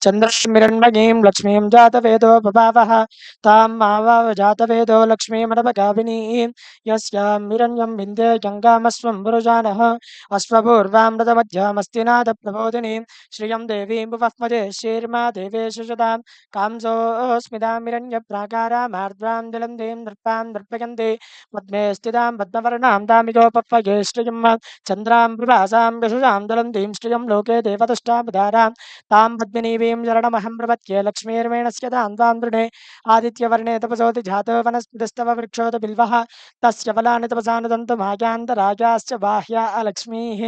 चन्द्रमिरण्मयीं लक्ष्मीं जातवेदो बभावः तां मावाव जातवेदो लक्ष्मीमडपगामिनीं यस्यां हिरण्यं विन्दे गङ्गामस्वं पुरुजानः अश्वपूर्वामृतमध्यामस्तिनाथप्रबोधिनीं श्रियं देवीं भुवःमदे श्रीर्मा देवेषु सदां कांसोऽस्मितां हिरण्यप्राकारामार्द्रां जलन्तीं नृपां नृपयन्ति पद्मे स्थितां पद्मवर्णां दामिकोपक्वये श्रियं चन्द्रां प्रभासां यशसां दलन्तीं श्रियं लोके देवतष्टापधारां तां पद्मिनीवीं शरणमहं प्रपद्ये लक्ष्मीर्वेणस्य दां त्वां दृढे आदित्यवर्णे तपसोति जातो वनस्पतिस्तव वृक्षोत बिल्वः तस्य फलानि तपसा नुदन्तु बाह्या अलक्ष्मीः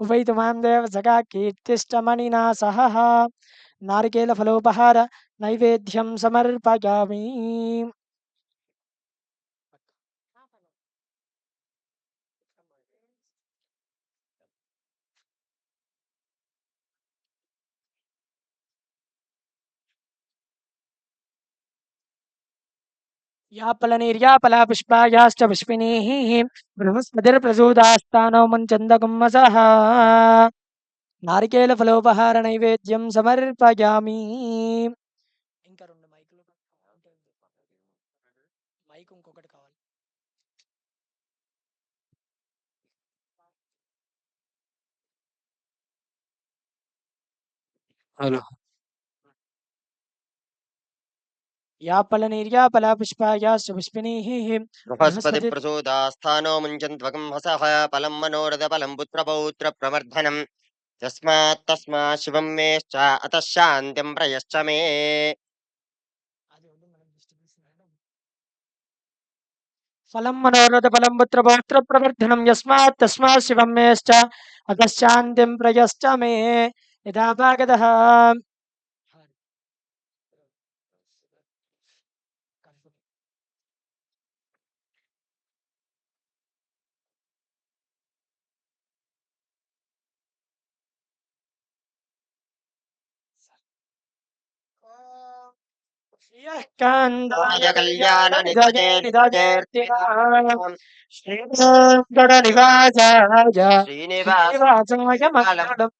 उपैतु मां देव सखा कीर्तिष्टमणिना सह नारिकेलफलोपहार नैवेद्यं समर्पयामि यापलनिर्यापला पुष्पायाश्च पुष्पिणीः बृहस्पतिर्प्रसूदास्तानो मुञ्चन्दकुम्भसः नारिकेलफलोपहारनैवेद्यं समर्पयामि ఇంకా రెండు మైకులు మైక్ ఇంకొకటి కావాలి హలో यापलनिर्यापला पुष्पायाश्च पुष्पिणीः बृहस्पति प्रसूदास्थानो मुञ्चन्त्वकं हसः फलं मनोरथफलं पुत्रपौत्रप्रवर्धनम् यस्मात् तस्मात् शिवं मेश्च अतः शान्तिं प्रयश्च मे फलं मनोरथफलं पुत्रपौत्रप्रवर्धनं यस्मात् तस्मात् शिवं मेश्च अतः शान्तिं प्रयश्च मे यदा भागतः यः कान्दाय कल्याणनिधये कल्याणनिधये श्रीगणनिवासाय श्रीनिवासाय मङ्गलम्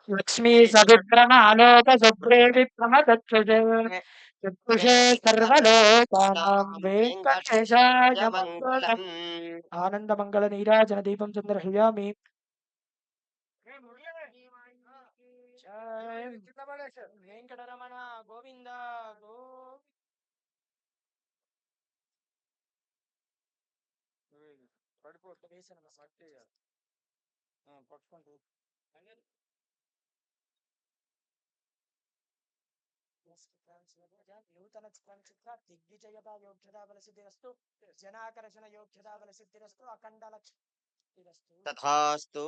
लक्ष्मी सविभ्रमालोकशुभ्रे विभ्रमदक्षुषे चक्षुषे सर्वलोकानां वेङ्कटेशाय मङ्गलम् आनन्दमङ्गलनीराजनदीपं चन्द्रह्यामि जय वेङ्कटरमण गोविन्द नूतन चित्र दिग्विजयता योग्यता बलसिद्धिरस्तु जनाकर्षण योग्यता बलसिद्धिरस्तु अखंड लक्ष्मीरस्तु तथास्तु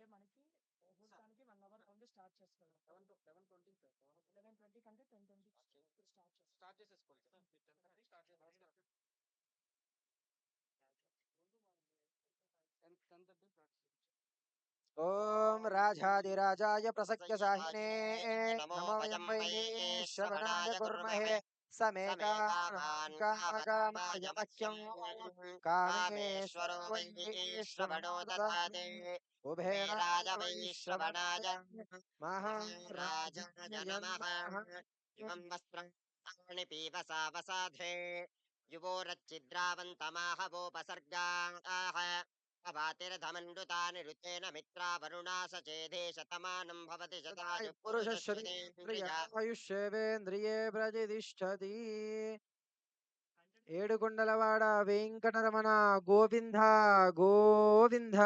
మనకి ముహూర్తానికి 1 అవర్ ముందు స్టార్ట్ చేసుకోవాలి 11:20 కంటే 10:20 స్టార్ట్ చేసేసుకోవాలి ओम राजाधिराजाय प्रसख्य साहिने नमो वयं वै श्रवणाय कुर्महे समे कामकामाय मह्यं कामेश्वरो वै श्रवणो ददाति उभे राज वै श्रवणाय महाराजाय नमः इमं वस्त्राणि पीवसा वसाधे युवोरच्चिद्रावन्तमाहवोपसर्गाः अवातिर्धमण्डुतानि ऋतेन मित्रा वरुणा सचेदेशतमानं भवति शतायुः पुरुषश्रुतेन्द्रियायुष्येवेन्द्रिये प्रतिष्ठति ఏడుకొండలవాడ వెంకటరమణ గోవింద గోవింద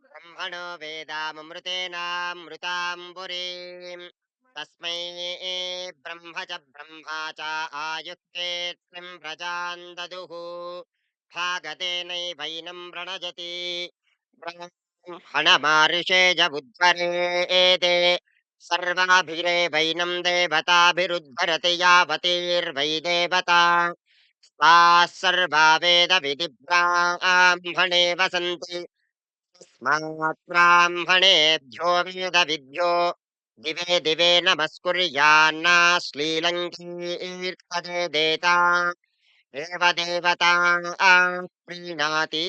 ब्रह्मणो वेदामृतेनामृताम्बुरीं तस्मै ब्रह्म च ब्रह्मा च आयुक्तेऽस्मिन् प्रजां ददुः भागतेनैवैनं प्रणजति हणमाऋषेजबुद्धरेते सर्वाभिरेवैनं देवताभिरुद्धरति यावतीर्वै देवता ताः सर्वा वेदविधिब्राह्मणे वसन्ति तस्मात् ब्राह्मणेभ्यो वेदविद्यो दिवे दिवे नमस्कुर्यान्नाश्लीलं कीर्तयेदेता एव देवता प्रीणाति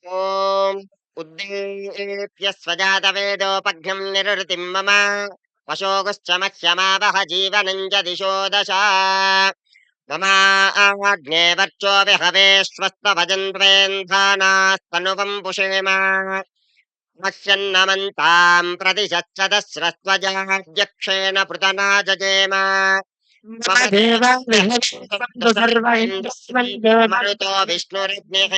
ॐ उद्दीप्य स्वजातवेदोपघ्नं निरृतिं मम वशोगश्च मह्यमावह जीवनं च दिशो दश ममाग्ने वर्चो विहवेश्वस्त्वभजन्त्वेन्धानास्तनुवं पुषेम मह्यन्नमन्तां प्रतिशच्छदस्रस्त्वजाध्यक्षेण पृतना जजेम मम देवा मरुतो विष्णुरग्निः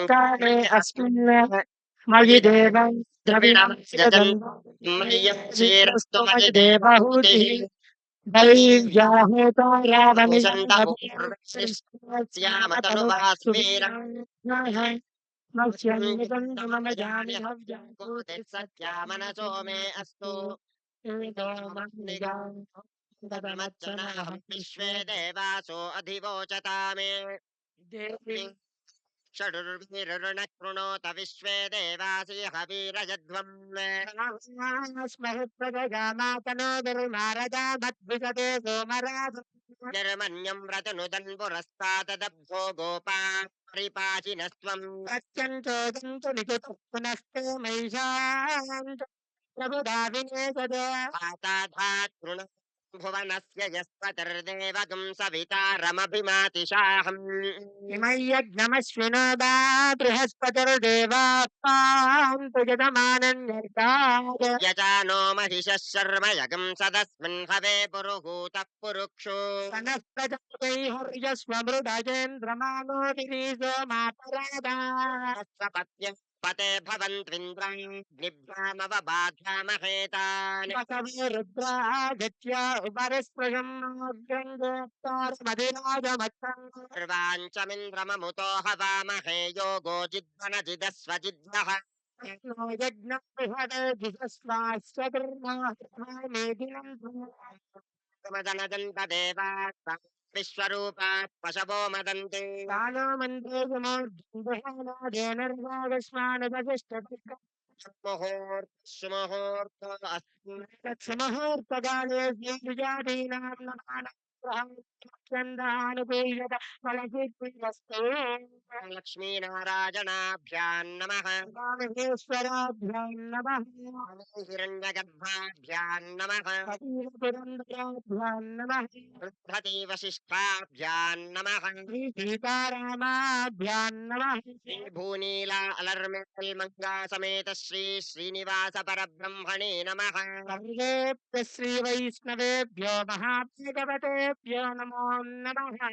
काले अस्मिन् मयि देवं द्रविणं क्षीरस्तु मयि देवहूतिः मम जानि सत्या मनसो मे अस्तु विश्वे देवासो अधिवोचतामे षडुर्भिरुण कृणोत विश्वे देवासि हवीरजध्वम् निर्मन्यं व्रतनुदन् पुरस्तादब्धो गोपा परिपाचिनस्त्वम् अत्यन्तोदन्तु निकुतः पुनस्ते मैषान्त प्रभुदाविने सदा पाताधात् कृण भुवनस्य यस्पतिर्देवगं सवितारमभिमातिशाहम् इमय्यज्ञमश्विनो दा बृहस्पतिर्देवात्मान्तु यजमानन्यर्तात् यजानो महिषः शर्म यगं सदस्मिन् हवे पुरुहूतः पुरुक्षु सनः प्रजापतिर्यस्व मृडजेन्द्रमानो गिरीशो मातरादा स्वपत्य पते भवन्त्विन्द्राग्निभ्यामवबाध्यामहेतान् कवे रुद्रागत्य उपरिस्पृशन्नोग्रङ्गोत्तारमधिराजमच्छन् सर्वाञ्चमिन्द्रममुतो हवामहे योगो जिद्वनजिदस्वजिद्वः नो यज्ञं बृहदे धिजस्वाश्वकर्मा मदनदन्तदेवात् विश्वरूपात् पशवो मदन्ति कालो मन्त्रे विमोर्धुन्दहानादेनर्वागस्मानदशिष्टपिक मुहूर्त अस्ति तत्समुहूर्तकाले द्विजातीनां नमानन्दहानुपेयत फलसिद्धिरस्ते लक्ष्मीनारायणाभ्यां नमः महेश्वराभ्यां नमः हिरण्यगर्भाभ्यां नमः पुरन्दराभ्यां नमः बृहति वसिष्ठाभ्यां नमः श्रीसीतारामाभ्यां नमः श्रीभूनीला अलर्मेल्मङ्गा समेत श्री श्रीनिवास परब्रह्मणे नमः सर्वेभ्यः श्रीवैष्णवेभ्यो महाभगवतेभ्यो नमो नमः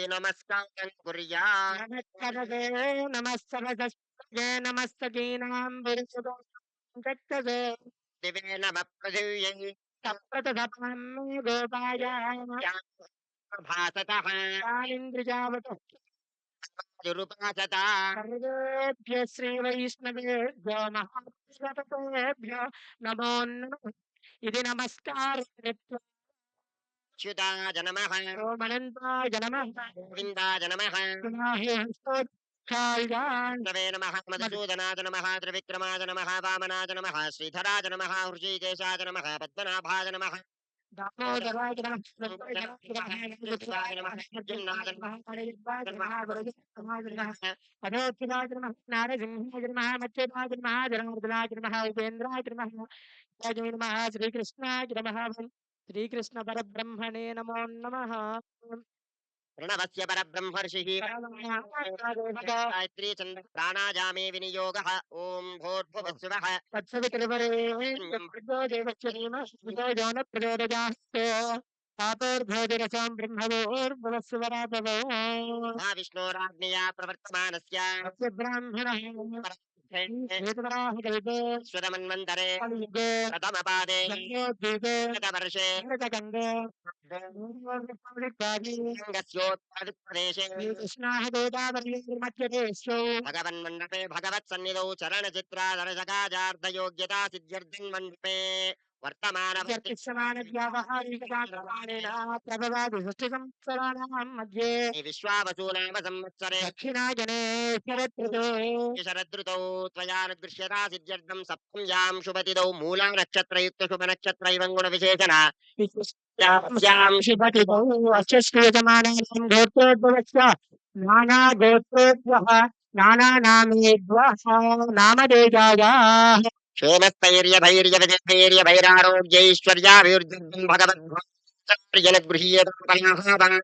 नमस्कारं कुर्यात् नमस्करते नमः सरस्वते नमस्तकीनां विरुद्धे दिवे नमः पृथिव्यै सप्रतधपां मे गोपाय भासतः कालिन्द्रजावतः दुरुपासता सर्वेभ्यः श्रीवैष्णवेभ्यो महाभगवतेभ्यो नमो नमः इति नमस्कारः च्युताय नमः ओमनन्ताय नमः गोविन्दाय नमः पुनाहि हस्तोत्थायान् नवे नमः मधुसूदनाय नमः त्रिविक्रमाय नमः वामनाय नमः श्रीधराय नमः हृषीकेशाय नमः पद्मनाभाय नमः दामोदराय नमः शिवाय नमः अर्जुनाय नमः अधोक्षिताय नमः नारसिंहाय नमः मच्छदाय नमः जनार्दनाय नमः उपेन्द्राय नमः जय नमः श्रीकृष्णाय नमः श्रीकृष्ण परब्रह्मणे नमो नमः प्रणवस्य परब्रह्मर्षिः गायत्री चन्द्र प्राणायामे विनियोगः ॐ भूर्भुवस्सुवः तत्सवितुर्वरेण्यं देवस्य धीमहि धियो यो न प्रचोदयात् तातोर्भोजरसां ब्रह्मवोर्भुवस्वरातवो विष्णोराज्ञया प्रवर्तमानस्य अस्य ब्राह्मणः एतवराहकल्पे स्वरमन्वन्तरे कलियुगे प्रथमपादे जन्मोद्दीपे शतवर्षे शरतखण्डे गस्योत्तरप्रदेशे कृष्णाः गोदावरीर्मध्यदेशौ भगवन्मण्डपे भगवत्सन्निधौ चरणचित्रादर्शकाजार्धयोग्यता सिद्ध्यर्थं मण्डपे वर्तमानवर्ति चर्चिष्यमानव्यावहारिकताप्रमाणेन प्रभवादिषष्टिसंवत्सराणां मध्ये विश्वावसु नाम संवत्सरे दक्षिणायने शरदृतौ शरदृतौ त्वया न दृश्यता सिद्ध्यर्थं सप्तम्यां शुभतिथौ मूला नक्षत्रयुक्त शुभनक्षत्रैवं गुणविशेषण यां शिवतितौ अस्य श्रूयमानानां गोत्रोद्भवस्य नानागोत्रोद्भवः नानानामेद्वः नामधेयायाः क्षेमस्थैर्यधैर्यविजयधैर्य भैरारोग्यैश्वर्याभिवृद्धिं भगवद्भक्त्यर्जनगृहीयताम्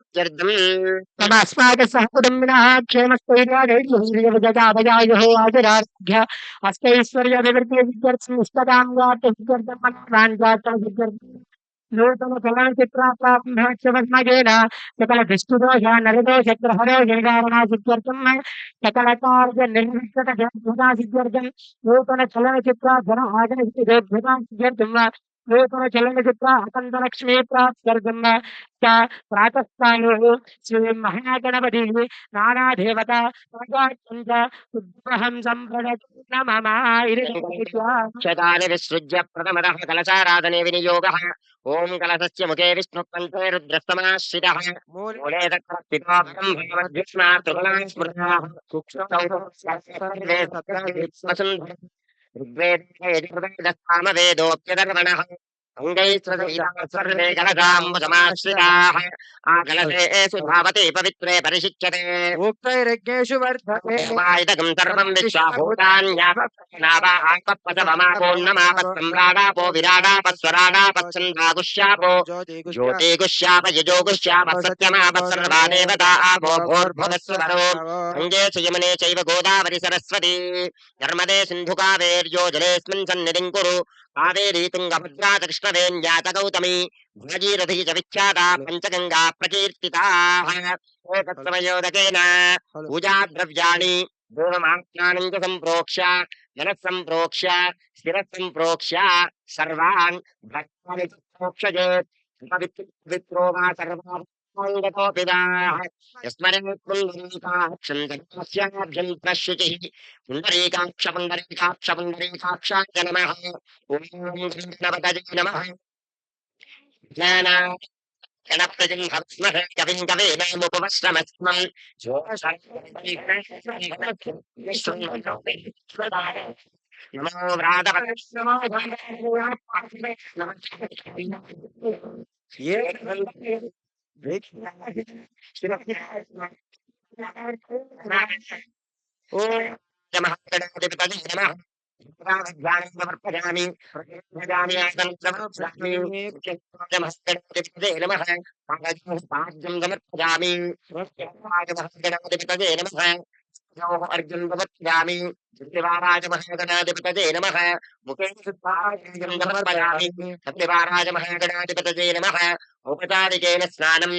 तमस्माकं सह कुटुम्बिनः क्षेमस्थैर्यधैर्यविजयाभयायुः आयुरारोग्य अष्टैश्वर्यविवृद्धिसिद्ध्यर्थं इष्टदां वार्तसिद्ध्यर्थं मनोरान् वार्तसिद्ध्यर्थं नूतन चलनचित्रा प्रारम्भोत्सवस्मगेन सकलदृष्टिदोष नरदोषग्रहणो निर्वारणसिद्ध्यर्थं सकलकार्य निर्विघ्नतसिद्ध्यर्थं नूतन चलनचित्रा जन आगमसिद्ध्यर्थं नूतन चलनचित्रा अकन्दलक्ष्मी प्राप्त्यर्थं च प्रातःकाले श्रीमहागणपतिः नानादेवता पूजार्चन च उद्ग्रहं सम्प्रदति नमः क्षतानि विसृज्य प्रथमतः कलशाराधने विनियोगः ॐ कलशस्य मुखे विष्णुकण्ठे रुद्रस्तमाश्रितः मूले तत्प्रस्थितो ब्रह्मवद्विष्णा त्रिगुणा स्मृतः ऋग्वेदे यजुर्वेदसामवेदोऽप्यधर्मणः अङ्गैः सर्वे कलशाम्बुसमाश्रिताः आकलशेषु धावते पवित्रे परिशिच्यते उक्तैर्यज्ञेषु वर्धते इदं सर्वं विश्वाभूतान्यापो विराडापस्वराडापच्छन्दागुष्यापो ज्योतिगुष्याप यजोगुष्याप सत्यमाप सर्वा देवता आपो भोर्भुवस्वरो गङ्गे च यमुने चैव गोदावरि सरस्वती नर्मदे सिन्धु कावेर्यो जलेऽस्मिन् सन्निधिं कुरु कावेरी तुङ्गभद्रा च कृष्णवेण्या च गौतमी भागीरथी च विख्याता पञ्चगङ्गा प्रकीर्तिताः एकत्रमयोदकेन पूजाद्रव्याणि देवमात्मानं च सम्प्रोक्ष्य मनः सम्प्रोक्ष्य शिरः सम्प्रोक्ष्य सर्वान् भक्तानि च प्रोक्षयेत् पवित्रो वा सर्वाङ्गतोऽपिदाः यस्मरेत् पुण्डरीकाक्षं जगत्स्याभ्यं प्रशुचिः पुण्डरीकाक्षाय नमः ॐ गणपतये नमः गणप्रजं भस्मः कविं कवीनामुपवस्त्रमस्मन् नमो महागणाधिपतये नमः समर्पयामि प्रजामि आसनं समर्पयामि महागणाधिपतये नमः पाद्यं समर्पयामि महागणाधिपतये नमः अर्जुन समर्पयामि सत्यवाराज महागणाधिपतये नमः मुखे शुद्धार्घ्यं समर्पयामि सत्यवाराज महागणाधिपतये नमः औपचारिकेन स्नानं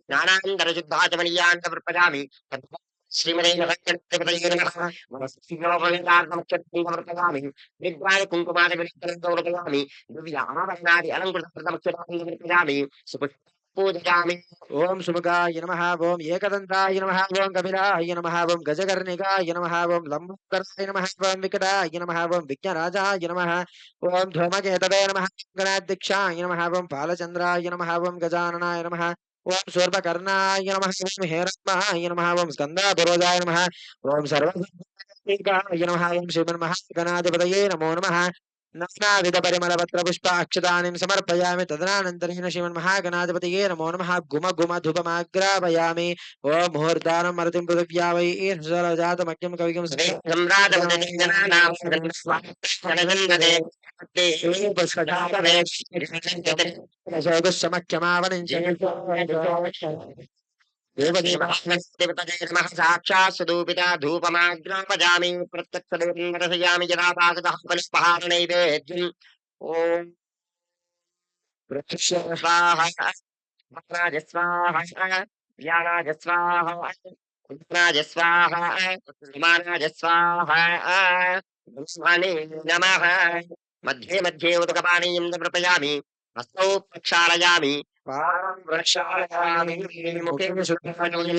स्नानान्तरशुद्धाचमनीयान्तमर्पयामि श्रीमते समर्पयामि विद्वान् कुङ्कुमादिविलिप्तमर्पयामि दिव्याभरणादि अलङ्कृतमर्पयामि पूजयामि ओम सुमुखाय नमः ओम एकदन्ताय नमः ओम कपिलाय नमः ओम गजकर्णिकाय नमः ओम लंबोदराय नमः ओम विकटाय नमः ओम विघ्नराजाय नमः ओम धूमकेतवे नमः गणाध्यक्षाय नमः ओम बालचन्द्राय नमः ओम गजाननाय नमः ओम शूर्पकर्णाय नमः ओम हेरम्बाय नमः ओम स्कन्दापुरोजाय नमः ओम सर्वभूताय नमः ओम श्रीमन्महागणाधिपतये नमो नमः नानाविधपरिमलपत्रपुष्प अक्षतानि समर्पयामि तदनन्तरेण श्रीमन्महागणाधिपतये नमो नमः गुम गुम धूपमाग्रापयामि ॐ मुहूर्तानं मरुतिं पृथिव्या वै जातमग्निं कविगं देवदेवः साक्षात् स्वरूपिता धूपमाग्रापयामि प्रत्यक्षदेवं दर्शयामि यदा पाकतः बलिस्पहारनैवेद्यम् ॐ स्वाहा महाराज स्वाहा व्यानाज स्वाहा महाराज स्वाहा महाराज स्वाहा ब्रह्मणे नमः मध्ये मध्ये उदकपानीयं समर्पयामि हस्तौ प्रक्षालयामि पादं प्रक्षालयामि मुखे शुद्धं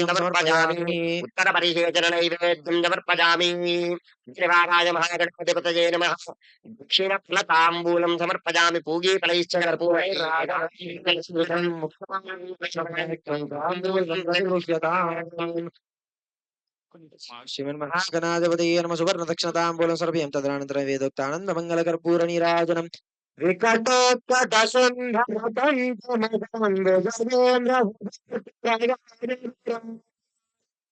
समर्पयामि उत्तरपरिहेचननैवेद्यं समर्पयामि देवानाय महागणपतिपतये नमः दक्षिणफलताम्बूलं समर्पयामि पूगीफलैश्च कर्पूरैः श्रीमन्महागणाधिपतये नमः सुवर्णदक्षिणताम्बूलं सर्वं तदनन्तरं वेदोक्तानन्दमङ्गलकर्पूरनीराजनम्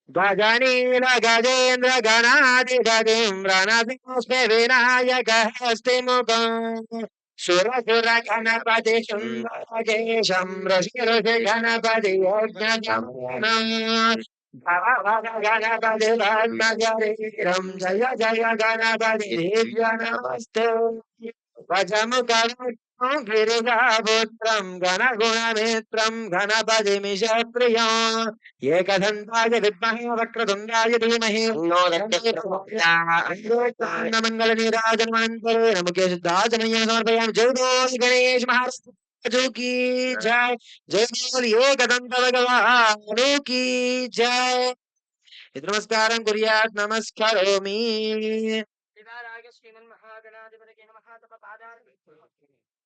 गजानीन गजेन्द्र गणाधि गजेन्द्रनाथोऽस्मि विनायकः मुखम् सुरसुर गणपति सुन्दरकेशं ऋषि ऋषि गणपति यज्ञजम् भव भव गणपति भद्मशरीरं जय जय गणपति दिव्य नमस्ते वजमुखं गिरिजापुत्रं गणगुणमित्रं गणपतिमिषप्रियम् एकदन्ताय विद्महे वक्रतुण्डाय धीमहि नो दत्ते मंगलनीराजनमन्तरेण मुखे शुद्धाचमनीयं समर्पयामि जय बोल गणेश महाराज की जय जय बोल एकदन्त भगवान् की जय नमस्कारं कुर्यात् नमस्करोमि दिवाराय श्रीमन्महागणाधिपतये नमः तप पादार्घ्यं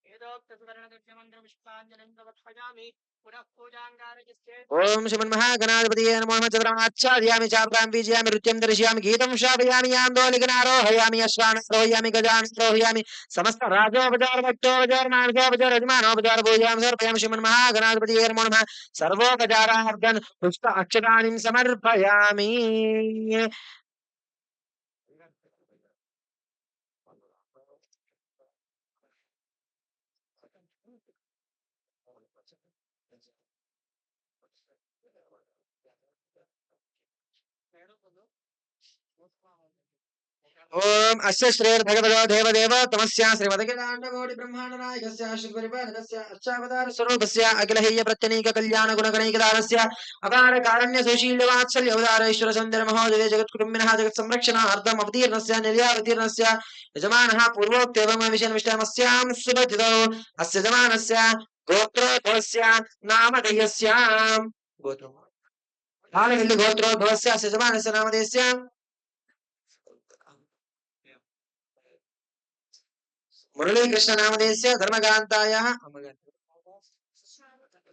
वेदोक्तसुवर्णदिव्यमन्त्रपुष्पाञ्जलिं समर्पयामि पुनः पूजाङ्गारयश्चेत् ओम श्रीमन्महागणाधिपतये नमो नमः चतुरामाच्छादयामि चापरां बीजयामि नृत्यं दर्शयामि गीतं श्रावयामि यान्दोलिकनारोहयामि अश्वानरोहयामि गजानरोहयामि समस्त राजोपचार भक्तोपचार मानसोपचार यजमानोपचार पूजयामि समर्पयामि श्रीमन्महागणाधिपतये नमो नमः सर्वोपचारार्थं पुष्प अक्षतानि समर्पयामि ओम अस्य श्रेर्भगवतो देवदेव तमस्या श्रीमदगदाण्डकोटि ब्रह्माण्डनायकस्य श्रीपरिपालकस्य अर्चावतार स्वरूपस्य अखिलहेय प्रत्यनीक कल्याण गुणगणैकदानस्य अपार कारुण्य सुशील वात्सल्य अवतारेश्वर सुन्दर महोदय जगत्कुटुम्बिनः जगत् संरक्षणार्थम् अवतीर्णस्य निर्यावतीर्णस्य यजमानः पूर्वोक्तेवं विषयमिष्टमस्यां सुपतितो अस्य यजमानस्य गोत्रोद्भवस्य नामधेयस्य गोत्रो हालहिल्लु गोत्रोद्भवस्य अस्य यजमानस्य नामधेयस्य मुरलीकृष्ण नामधेयस्य धर्मकान्तायाः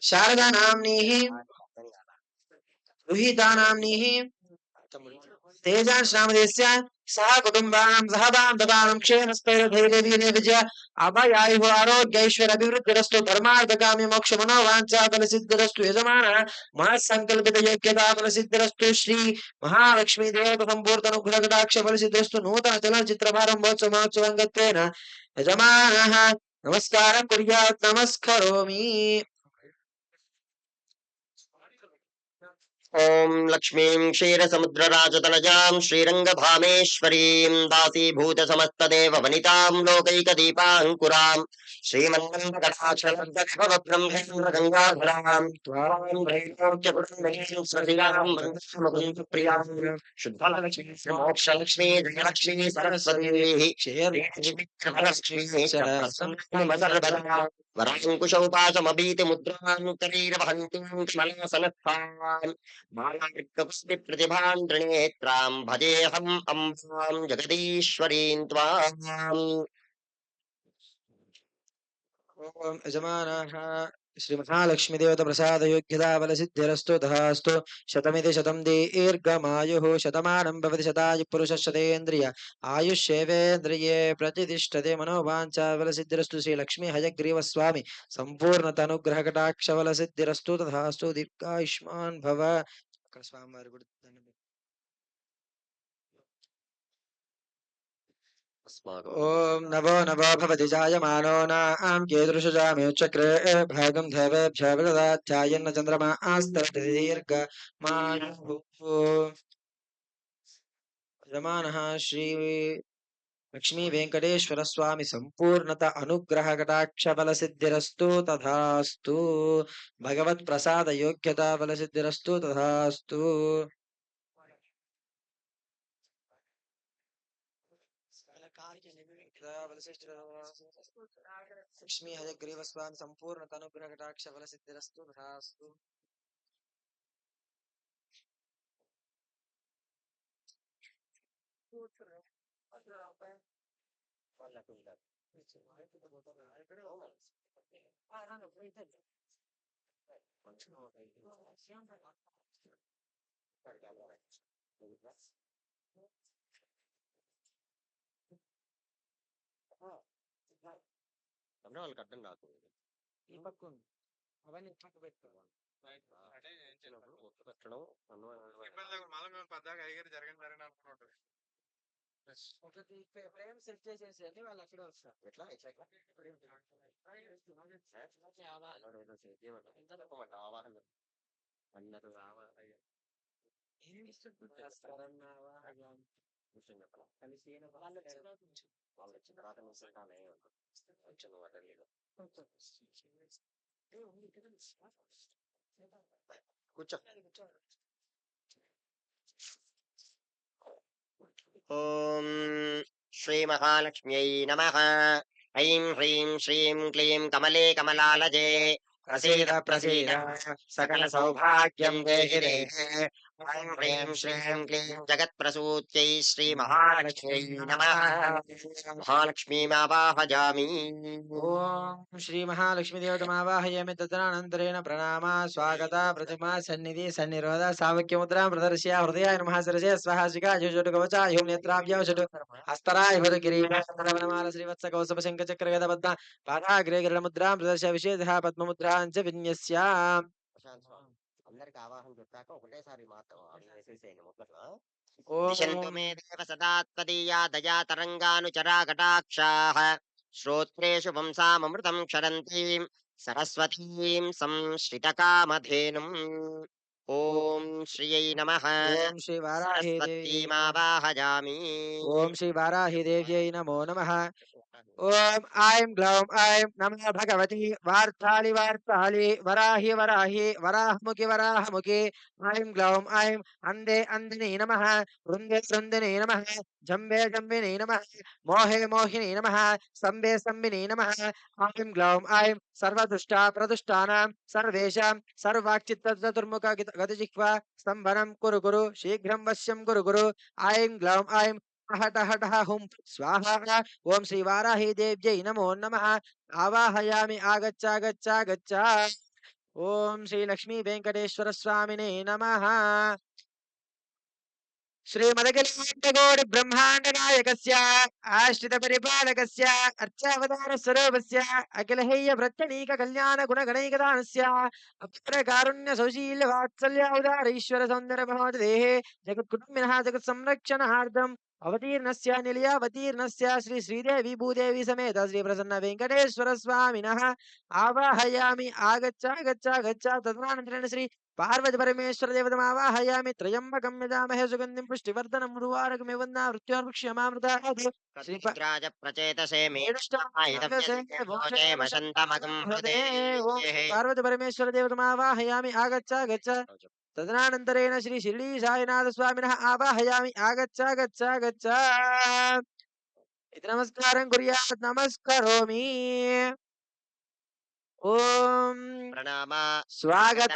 शारदा नाम्नीः रुहिता नाम्नीः तेजांश नामधेयस्य सह कुटुम्बानां सह बान्धवानां क्षेमस्थैर्यधैर्यवीर्य विजय अभयायुः आरोग्यैश्वर्याभिवृद्धिरस्तु धर्मार्थकाम्य मोक्ष मनोवाञ्छा फलसिद्धिरस्तु यजमानः मनस्सङ्कल्पित योग्यता फलसिद्धिरस्तु श्री महालक्ष्मी देवता सम्पूर्ण अनुग्रह कटाक्ष फलसिद्धिरस्तु नूतन चलनचित्र प्रारम्भोत्सवोत्सवङ्गत्वेन यजमानः नमस्कारं कुर्यात् नमस्करोमि ॐ लक्ष्मीं क्षीरसमुद्रराजतनजां श्रीरङ्गधामेश्वरीं दासीभूतसमस्तदेव वनितां लोकैकदीपाङ्कुरां श्रीमन्नन्दकटाक्षलब्धभवब्रह्मेन्द्रगङ्गाधरां त्वां त्रैलोक्यपुरन्दरीं सतिरां वन्दे शुद्धलक्ष्मी मोक्षलक्ष्मी जयलक्ष्मी सरस्वतीः श्रीलक्ष्मी वराङ्कुशौपासमभीतिमुद्रान्तरीरवहन्तीं कमलासनस्थान् मालार्कपुष्टिप्रतिभां त्रिनेत्रां भजेऽहम् अम्बां जगदीश्वरीं त्वाम् ओम यजमानः श्री महालक्ष्मी देवता प्रसाद योग्यता बल सिद्धिरस्तु तथास्तु शतमिति शतं दीर्घमायुः शतमानं भवति शतायु पुरुषः शतेन्द्रिय आयुष्येवेन्द्रिये प्रतिष्ठते मनोवाञ्छा बल सिद्धिरस्तु श्री लक्ष्मी हयग्रीव स्वामी संपूर्णतनुग्रह कटाक्ष बल सिद्धिरस्तु तथास्तु दीर्घायुष्मान् भव स्वामी वारि కూడా దండం పెట్టు. ॐ नभो नभो भवति जायमानो नाम कीदृशजाम्युचक्रे भागं देवेभ्यः विददाध्यायन्न चन्द्रमा आस्तरति दीर्घमायुः यजमानः श्री लक्ष्मी वेंकटेश्वर स्वामी संपूर्णत अनुग्रह कटाक्ष बल सिद्धिरस्तु तथास्तु भगवत प्रसाद योग्यता बल सिद्धिरस्तु तथास्तु लक्ष्मी हयग्रीव स्वामी संपूर्णत अनुग्रह कटाक्ष बल सिद्धिरस्तु तथास्तु వాళ్ళకి అర్థం కాదు ఈ పక్క ఉంది. అవన్నీ పక్క పెట్టుకోవాలి. ఒత్తు పెట్టడం ఒకటి ఫ్రేమ్ సెట్ చేసేసి వాళ్ళు అక్కడే వస్తారు. ఎట్లా ఎట్లా ఎట్లా ఆవాహన అందరూ ఏమి ఇష్టపడతారన్న కలిసి వాళ్ళు వచ్చిన తర్వాత నిశ్చితానే వచ్చిన వాటర్లో కూర్చో ఓం శ్రీ మహాలక్ష్మ్యై నమః ఐం హ్రీం శ్రీం క్లీం కమలే కమలాలజే ప్రసీద ప్రసీద సకల సౌభాగ్యం దేహి దేహే ఐం హ్రీం శ్రీం క్లీం జగత్ప్రసూత్యై శ్రీ మహాలక్ష్మ్యై నమః మహాలక్ష్మీమావాహయామి ఓం శ్రీ మహాలక్ష్మి దేవతమావాహయామి తదనంతరేణ ప్రణామ స్వాగత ప్రతిమా సన్నిధి సన్నిరోధ సావక్య ముద్రా ప్రదర్శ్య హృదయాయ నమః శిరసే స్వహాసికా జోజోటు కవచ హ్యూం నేత్రాభ్యవశటు హస్తరాయ భర కిరీటమాల శ్రీవత్స కౌసభ శంఖ చక్ర గద పద్మ పాదాగ్రే గరుడ ముద్రా ప్రదర్శ విశేష పద్మముద్రాంచ విన్యస్య అందరికి ఆవాహన చెప్పాక ఒకటేసారి మాత్రం వేసేసేయండి మొదట్లో ఓం దిశంతు మే దేవ సదా త్వదీయా దయా తరంగానుచరా కటాక్షాః శ్రోత్రేషు వంశామృతం క్షరంతీం సరస్వతీం సంశ్రితకామధేనుం ఓం శ్రీయై నమః ఓం శ్రీ వారాహి దేవి సరస్వతీమావాహయామి ఓం శ్రీ వారాహి దేవ్యై నమో నమః ఓం ఐం గ్లౌం ఐం నమః భగవతి వార్తాళి వార్తాళి వరాహి వరాహి వరాహముఖి వరాహముఖి ఐం గ్లౌం ఐం అందే అందిని నమః వృందే వృందిని నమః జంబే జంబిని నమః మోహే మోహిని నమః సంబే సంబిని నమః ఐం గ్లౌం ఐం సర్వదుష్ట ప్రదుష్టానాం సర్వేషాం సర్వాక్చిత్త చతుర్ముఖ గతజిహ్వా స్తంభనం కురు కురు శీఘ్రం వశ్యం కురు కురు ఐం గ్లౌం ఐం హట హట హుం స్వాహా ఓం శ్రీ వారాహి దేవ్యై నమో నమః ఆవాహయామి ఆగచ్చ ఆగచ్చ ఆగచ్చ ఓం శ్రీ లక్ష్మీ వెంకటేశ్వర స్వామినే నమః श्रीमदखिलाण्डकोटि ब्रह्माण्ड नायकस्य आश्रित परिपालकस्य अर्चावतार स्वरूपस्य अखिलहेय प्रत्यनीक कल्याण गुणगणैकदानस्य अपर कारुण्य सौशील्य वात्सल्य उदार ईश्वर सौन्दर्य महोदयेः जगत्कुटुम्बिनः जगत् संरक्षणार्थम् अवतीर्णस्य निलयावतीर्णस्य श्री श्रीदेवी भूदेवी समेत श्री प्रसन्न वेंकटेश्वर स्वामिनः आवाहयामि आगच्छ आगच्छ आगच्छ तदनन्तरेण श्री पार्वती परमेश्वर देवतमावाहयामि त्र्यम्बकं यजामहे सुगन्धिं पुष्टिवर्धनं मुरुवारकमिव वृक्षमामृतात् राज प्रचेतसे मे पार्वती परमेश्वर देवतमावाहयामि आगच्छ आगच्छ तदनन्तरेण श्री शिरडी साईनाथ स्वामिनः आवाहयामि आगच्छ आगच्छ आगच्छ इति नमस्कारं कुर्यात् नमस्करोमि ओम प्रणाम स्वागत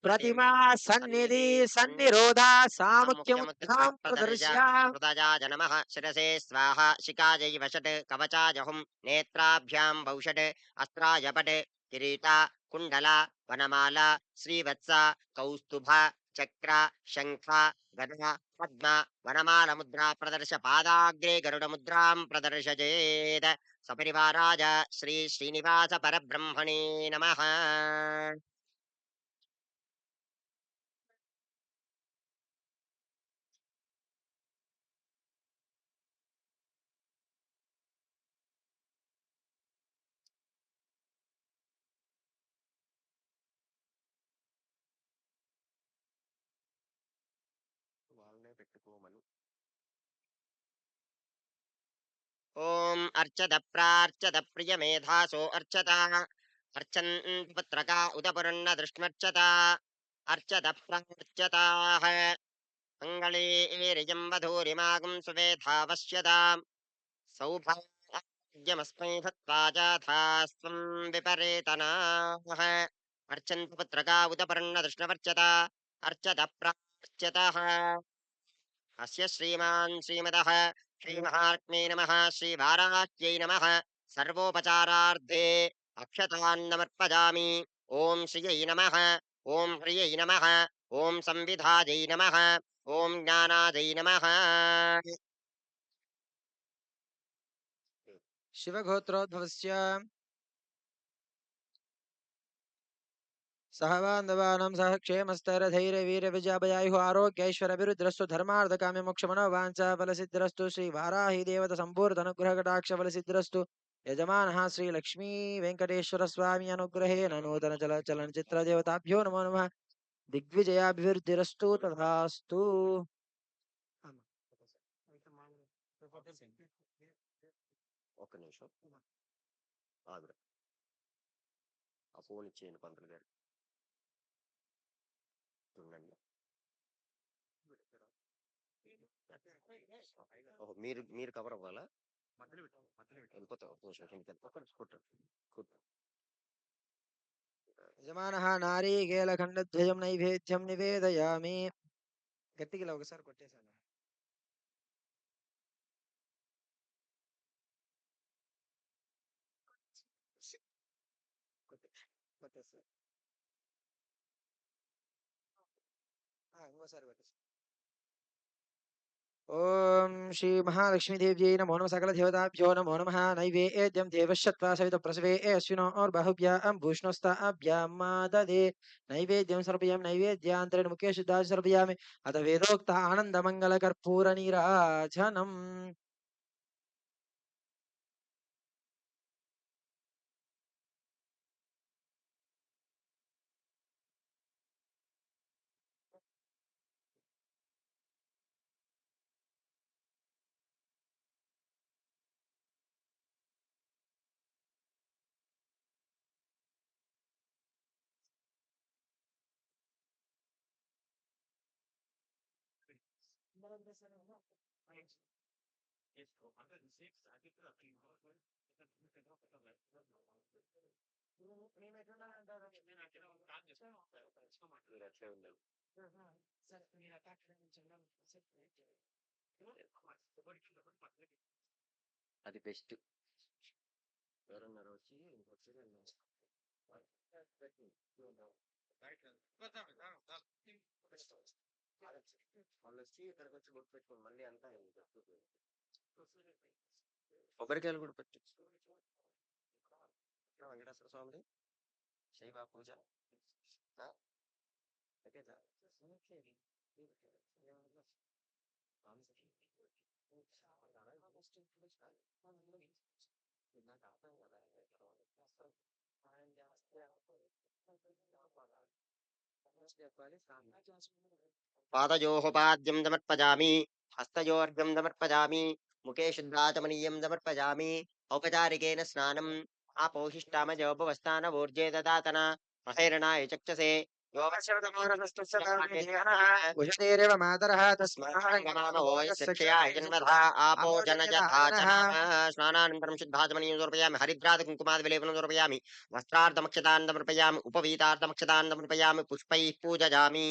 प्रतिमा सन्निधि सन्निरोध सामुख्यमुद्रां प्रदर्श्य हृदयाज नमः शिरसे स्वाहा शिकायै वषट् कवचाय हुं नेत्राभ्यां भौषट् अस्त्राय पट् किरीटा కుండల వనమాల శ్రీవత్స కౌస్తుభ చక్ర శంఖ గద పద్మ వనమాల ముద్రా ప్రదర్శ పాదాగ్రే గరుడ ముద్రాం ప్రదర్శయేత్ సపరివారాయ శ్రీ శ్రీనివాస పరబ్రహ్మణే నమః. వాళ్ళనే పెట్టుకోమను. ఓం అర్చత ప్రార్చత ప్రియ మేధాసో అర్చత అర్చన్ పుత్రకా ఉదపురన్న దృష్మర్చత అర్చత ప్రార్చతాః మంగళేరియం వధూరిమాగం సువేధావశ్యతాం సౌభాగ్యమస్మై భక్త్వా జాథాస్త్వం విపరేతనాః అర్చంతు పుత్రకా ఉదపర్ణ దృష్ణవర్చత అర్చత ప్రార్చతః అస్య శ్రీమాన్ శ్రీమదః శ్రీమహాత్మే నమః శ్రీవారాహ్యై నమః సర్వోపచారార్థే అక్షతాన్నమర్పయామి. ఓం శ్రియై నమః ఓం హ్రియై నమః ఓం సంవిధాయై నమః ఓం జ్ఞానాదై నమః. शिवगोत्रोद्भवस्य सहबान्धवानां सह क्षेमस्तैरधैर्यवीर्यविजयाभयायुः आरोग्यैश्वर्यभिवृद्धिरस्तु धर्मार्थकाम्यमोक्षमनोवाञ्छाफलसिद्धिरस्तु श्रीवाराही देवतसम्पूर्णनुग्रहकटाक्षफलसिद्धिरस्तु यजमानः श्रीलक्ष्मी वेङ्कटेश्वरस्वामी अनुग्रहेण नूतनचलचलनचित्रदेवताभ्यो नमो नमः दिग्विजयाभिवृद्धिरस्तु तथास्तु ఒక్క నిమిషం ఆవిడ ఆ ఫోన్ ఇచ్చేయండి పంతులు గారు. ఉండండి. ఓహో, మీరు మీరు కవర్ అవ్వాలా? వెళ్ళిపోతావు ఒక నిమిషం కిందకి వెళ్ళి. కూర్చో. యజమానः నారీకేళఖండద్వయం నైవేద్యం నివేదయామి గట్టిగా ఒకసారి కొట్టేశాను కొట్టేస్తా ఇంకోసారి కొట్టేస్తా. ఓం శ్రీ మహాలక్ష్మీదేవ్యై నమో నమః సకలదేవతాభ్యో నమో నమః నైవేద్యం దేవశ్చత్వా సవితప్రసవే అశ్వినోర్బాహుభ్యాం భూష్ణోస్తాభ్యాం మాదదే నైవేద్యం సమర్పయామి నైవేద్యాంతరేణ ముఖే శుద్ధాది సమర్పయామి అత వేదోక్త ఆనందమంగళకర్పూర నీరాజనం. మీరు అట్లే ఉండండి. అది బెస్ట్. ఎవరన్నారు వచ్చి వాళ్ళు వచ్చి ఇక్కడికి వచ్చి గుర్తు పెట్టుకోండి. మళ్ళీ అంతా కొబ్బరికాయలు కూడా పెట్టు. వెంకటేశ్వర స్వామిది శైవ పూజ పాదయోః పాద్యం సమర్పయామి హస్తయోర్ఘ్యం సమర్పయామి ముఖే శుద్ధాచమనీయం సమర్పయామి ఔపచారికేన స్నానం ఆపోహిష్టామజోపవస్థానవోర్జే దదాతన మహైరణాయ చక్షసే ఉషతేరేవ మాతరః ఆపో స్నానానంతరం శుద్ధాచమనీయం సమర్పయామి హరిద్రాది కుంకుమాది విలేపనం సమర్పయామి వస్త్రార్థమక్షతాన్ సమర్పయామి ఉపవీతార్థమక్షతాన్ సమర్పయామి పుష్పైః పూజయామి.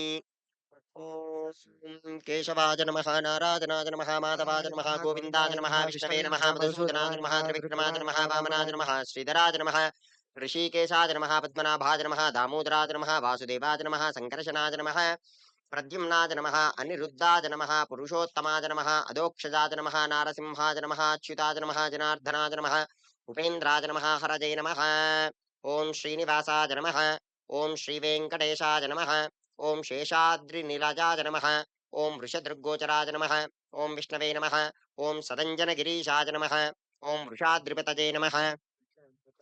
ఓం కేశవాయ నమః నారాయణాయ నమః మాధవాయ నమః గోవిందాయ నమః విష్ణవే నమః మధుసూదనాయ నమః త్రివిక్రమాయ నమః వామనాయ నమః శ్రీధరాయ నమః ऋषिकेशाय नमः पद्मनाभाय नमः दामोदराय नमः वासुदेवाय नमः संकर्षणाय नमः प्रद्युम्नाय नमः अनिरुद्धाय नमः पुरुषोत्तमाय नमः अधोक्षजाय नमः नारसिंहाय नमः अच्युताय नमः जनार्दनाय नमः उपेन्द्राय नमः हरजे नमः ओम श्रीनिवासाय नमः ओम श्रीवेङ्कटेशाय नमः ओम शेषाद्रिनिलजाय नमः ओम वृषदृग्गोचराय नमः ओम विष्णवे नमः ओम सदञ्जनगिरीशाय नमः ओम वृषाद्रिपतये नमः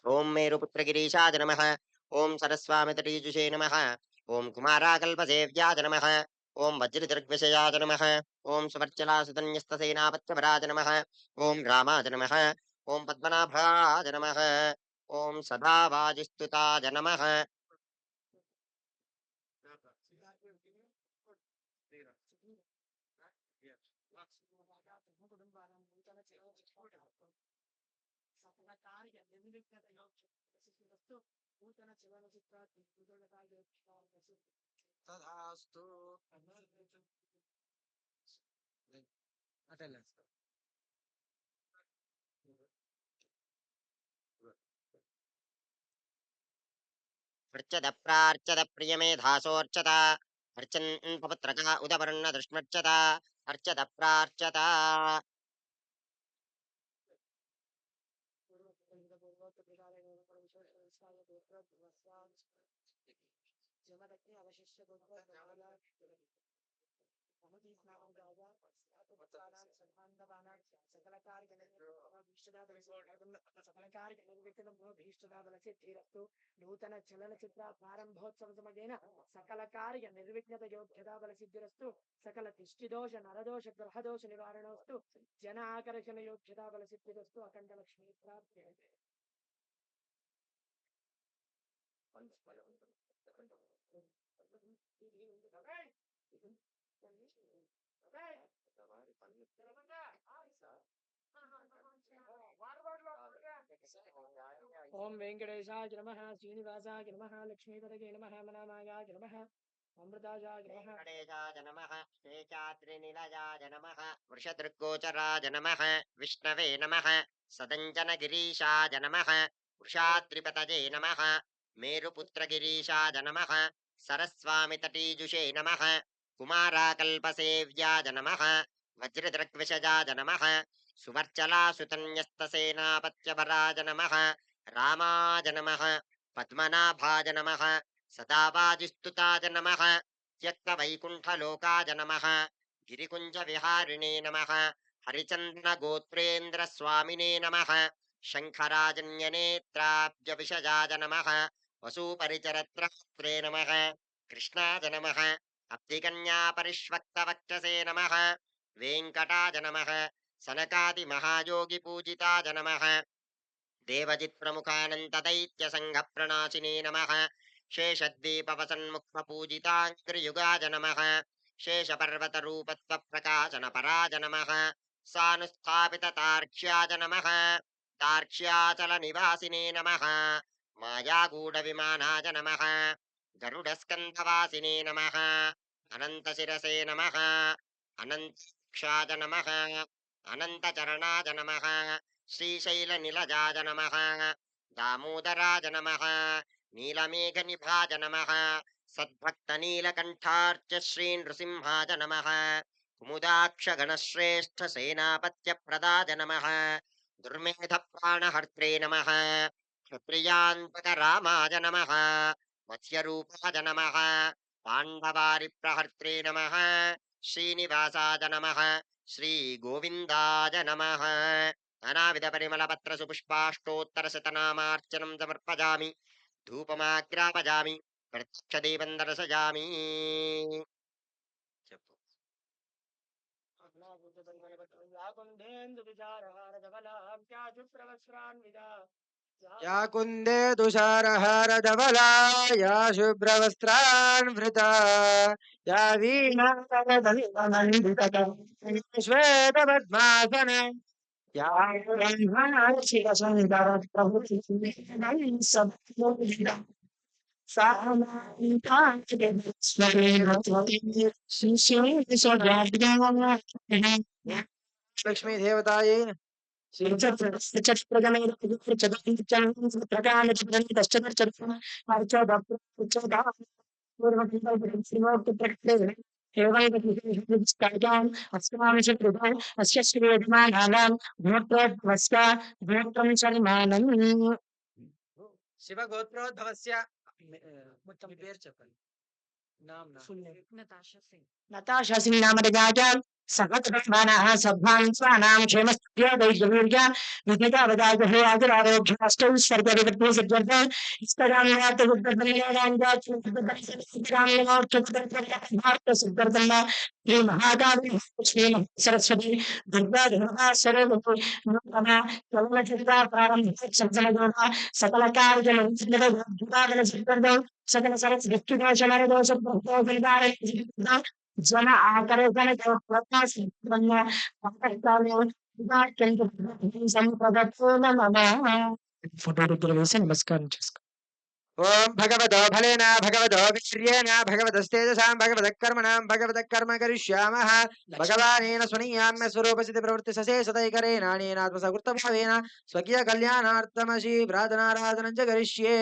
ओम मेरुपुत्रगिरीशाय नमः ओम सरस्वामितटीजुषे नमः ओम कुमाराकल्पसेव्याय नमः ओम वज्रदृग्विषयाय नमः ओम सुवर्चलासुतन्यस्तसेनापत्यपराय नमः ओम रामाय नमः ओम पद्मनाभाय नमः ओम सदावाजिस्तुताय नमः तथास्तु अटेंडेंस अर्चद प्रार्चद प्रियमेधासोऽर्चता अर्चन् पपुत्रकः उदवर्णदृष्मर्चता अर्चद प्रार्चता నూతన చలనచిత్ర ప్రారంభోత్సవ సమయేన సకల కార్య నిర్విఘ్నత యోగ్యతా బల సిద్ధిరస్తు సకల దిష్టిదోష నరదోష గ్రహదోష నివారణోస్తు జన ఆకర్షణ యోగ్యతా బల సిద్ధిరస్తు అఖండ లక్ష్మీ ప్రాప్తి ఓం వెంకటేశాయ నమః శ్రీనివాసాయ నమః లక్ష్మీపతయే నమః మనామాయాయ నమః అమృతాయాయ నమః वेङ्कटेशाय नमः शेषाद्रिनिलयाय नमः वृषदृग्गोचराय नमः विष्णवे नमः सदञ्जनगिरीशाय नमः वृषाद्रिपतये नमः मेरुपुत्रगिरीशाय नमः सरस्वामितटीजुषे नमः कुमाराकल्पसेव्याय नमः वज्रदृग्विषजाय नमः सुवर्चलासुतन्यस्तसेनापत्यपराय नमः रामाय नमः पद्मनाभाय नमः सदावाजिस्तुताय नमः त्यक्तवैकुण्ठलोकाय नमः गिरिकुञ्जविहारिणे नमः हरिचन्द्रगोत्रेन्द्रस्वामिने नमः शङ्खराजन्यनेत्राब्जविषजाय नमः वसूपरिचरत्रहस्त्रे नमः कृष्णाय नमः अब्धिकन्यापरिष्वक्तवक्षसे नमः वेङ्कटाय नमः सनकादिमहायोगिपूजिताय नमः देवजित्प्रमुखानन्तदैत्यसङ्घप्रणाशिने नमः शेषद्वीपवसन्मुक्तपूजिताङ्ग्रियुगाय नमः शेषपर्वतरूपत्वप्रकाशनपराय नमः सानुस्थापिततार्क्ष्याय नमः तार्क्ष्याचलनिवासिने नमः मायागूढविमानाय नमः गरुडस्कन्धवासिने नमः अनन्तशिरसे नमः अनन्तक्षाय नमः अनन्तचरणाय नमः श्रीशैलनिलजाय नमः दामोदराय नमः नीलमेघनिभाय नमः सद्भक्तनीलकण्ठार्च श्रीनृसिंहाय नमः कुमुदाक्षगणश्रेष्ठसेनापत्यप्रदाय नमः दुर्मेधप्राणहर्त्रे नमः क्षत्रियान्पकरामाय नमः मत्स्यरूपाय नमः पाण्डवारिप्रहर्त्रे नमः श्रीनिवासाय नमः श्रीगोविन्दाय नमः नानाविधपरिमलपत्रसुपुष्पाष्टोत्तरशतनामार्चनं समर्पयामि धूपमाग्रापयामि प्रत्यक्षदेवं दर्शयामि చెప్పు या कुन्दे तुषारहारधवला या शुभ्रवस्त्रान्वृता या वीणातनदलितमण्डितकं श्वेतपद्मासन या लक्ष्मी देवतायै శివ గోత్రోద్భవస్య మొత్తం మీ పేరు చెప్పండి. నతాషా సింగ్ నామరజాజా సకటమానః సద్భాన్ స్వానాం క్షేమస్య దైర్ఘ్య విద్యావదాజహే ఆదిరారోగ్యాష్టౌ సర్వవిపత్తి సిద్ధ్యర్థ ఇష్టరామ్యాత ఉద్ధరణీయారాంజాత సిద్ధార్థం శ్రీ మహాకాళి శ్రీ సరస్వతి దుర్గా దేవతా సర్వతి నూతన చలనచిత్ర ప్రారంభ సజ్జనగోడ సకల కార్యజన సిద్ధార్థం సకల సరస్ వ్యక్తిదోష దోష జన ఆకర్షణ ఫోటో వేసి నమస్కారం చేసుకో. ఓం భగవతో ఫలేన భగవతో వీర్యేణ భగవతస్తేజసాం భగవతః కర్మణాం భగవతః కర్మ కరిష్యామః భగవానేన స్వనీయామ్య స్వరూపసిద్ధి ప్రవృత్తి సశేషతైకరేణానేనాత్మసకృతభావేన స్వకీయ కళ్యాణార్థమశీ ప్రార్థనారాధనం చ కరిష్యే.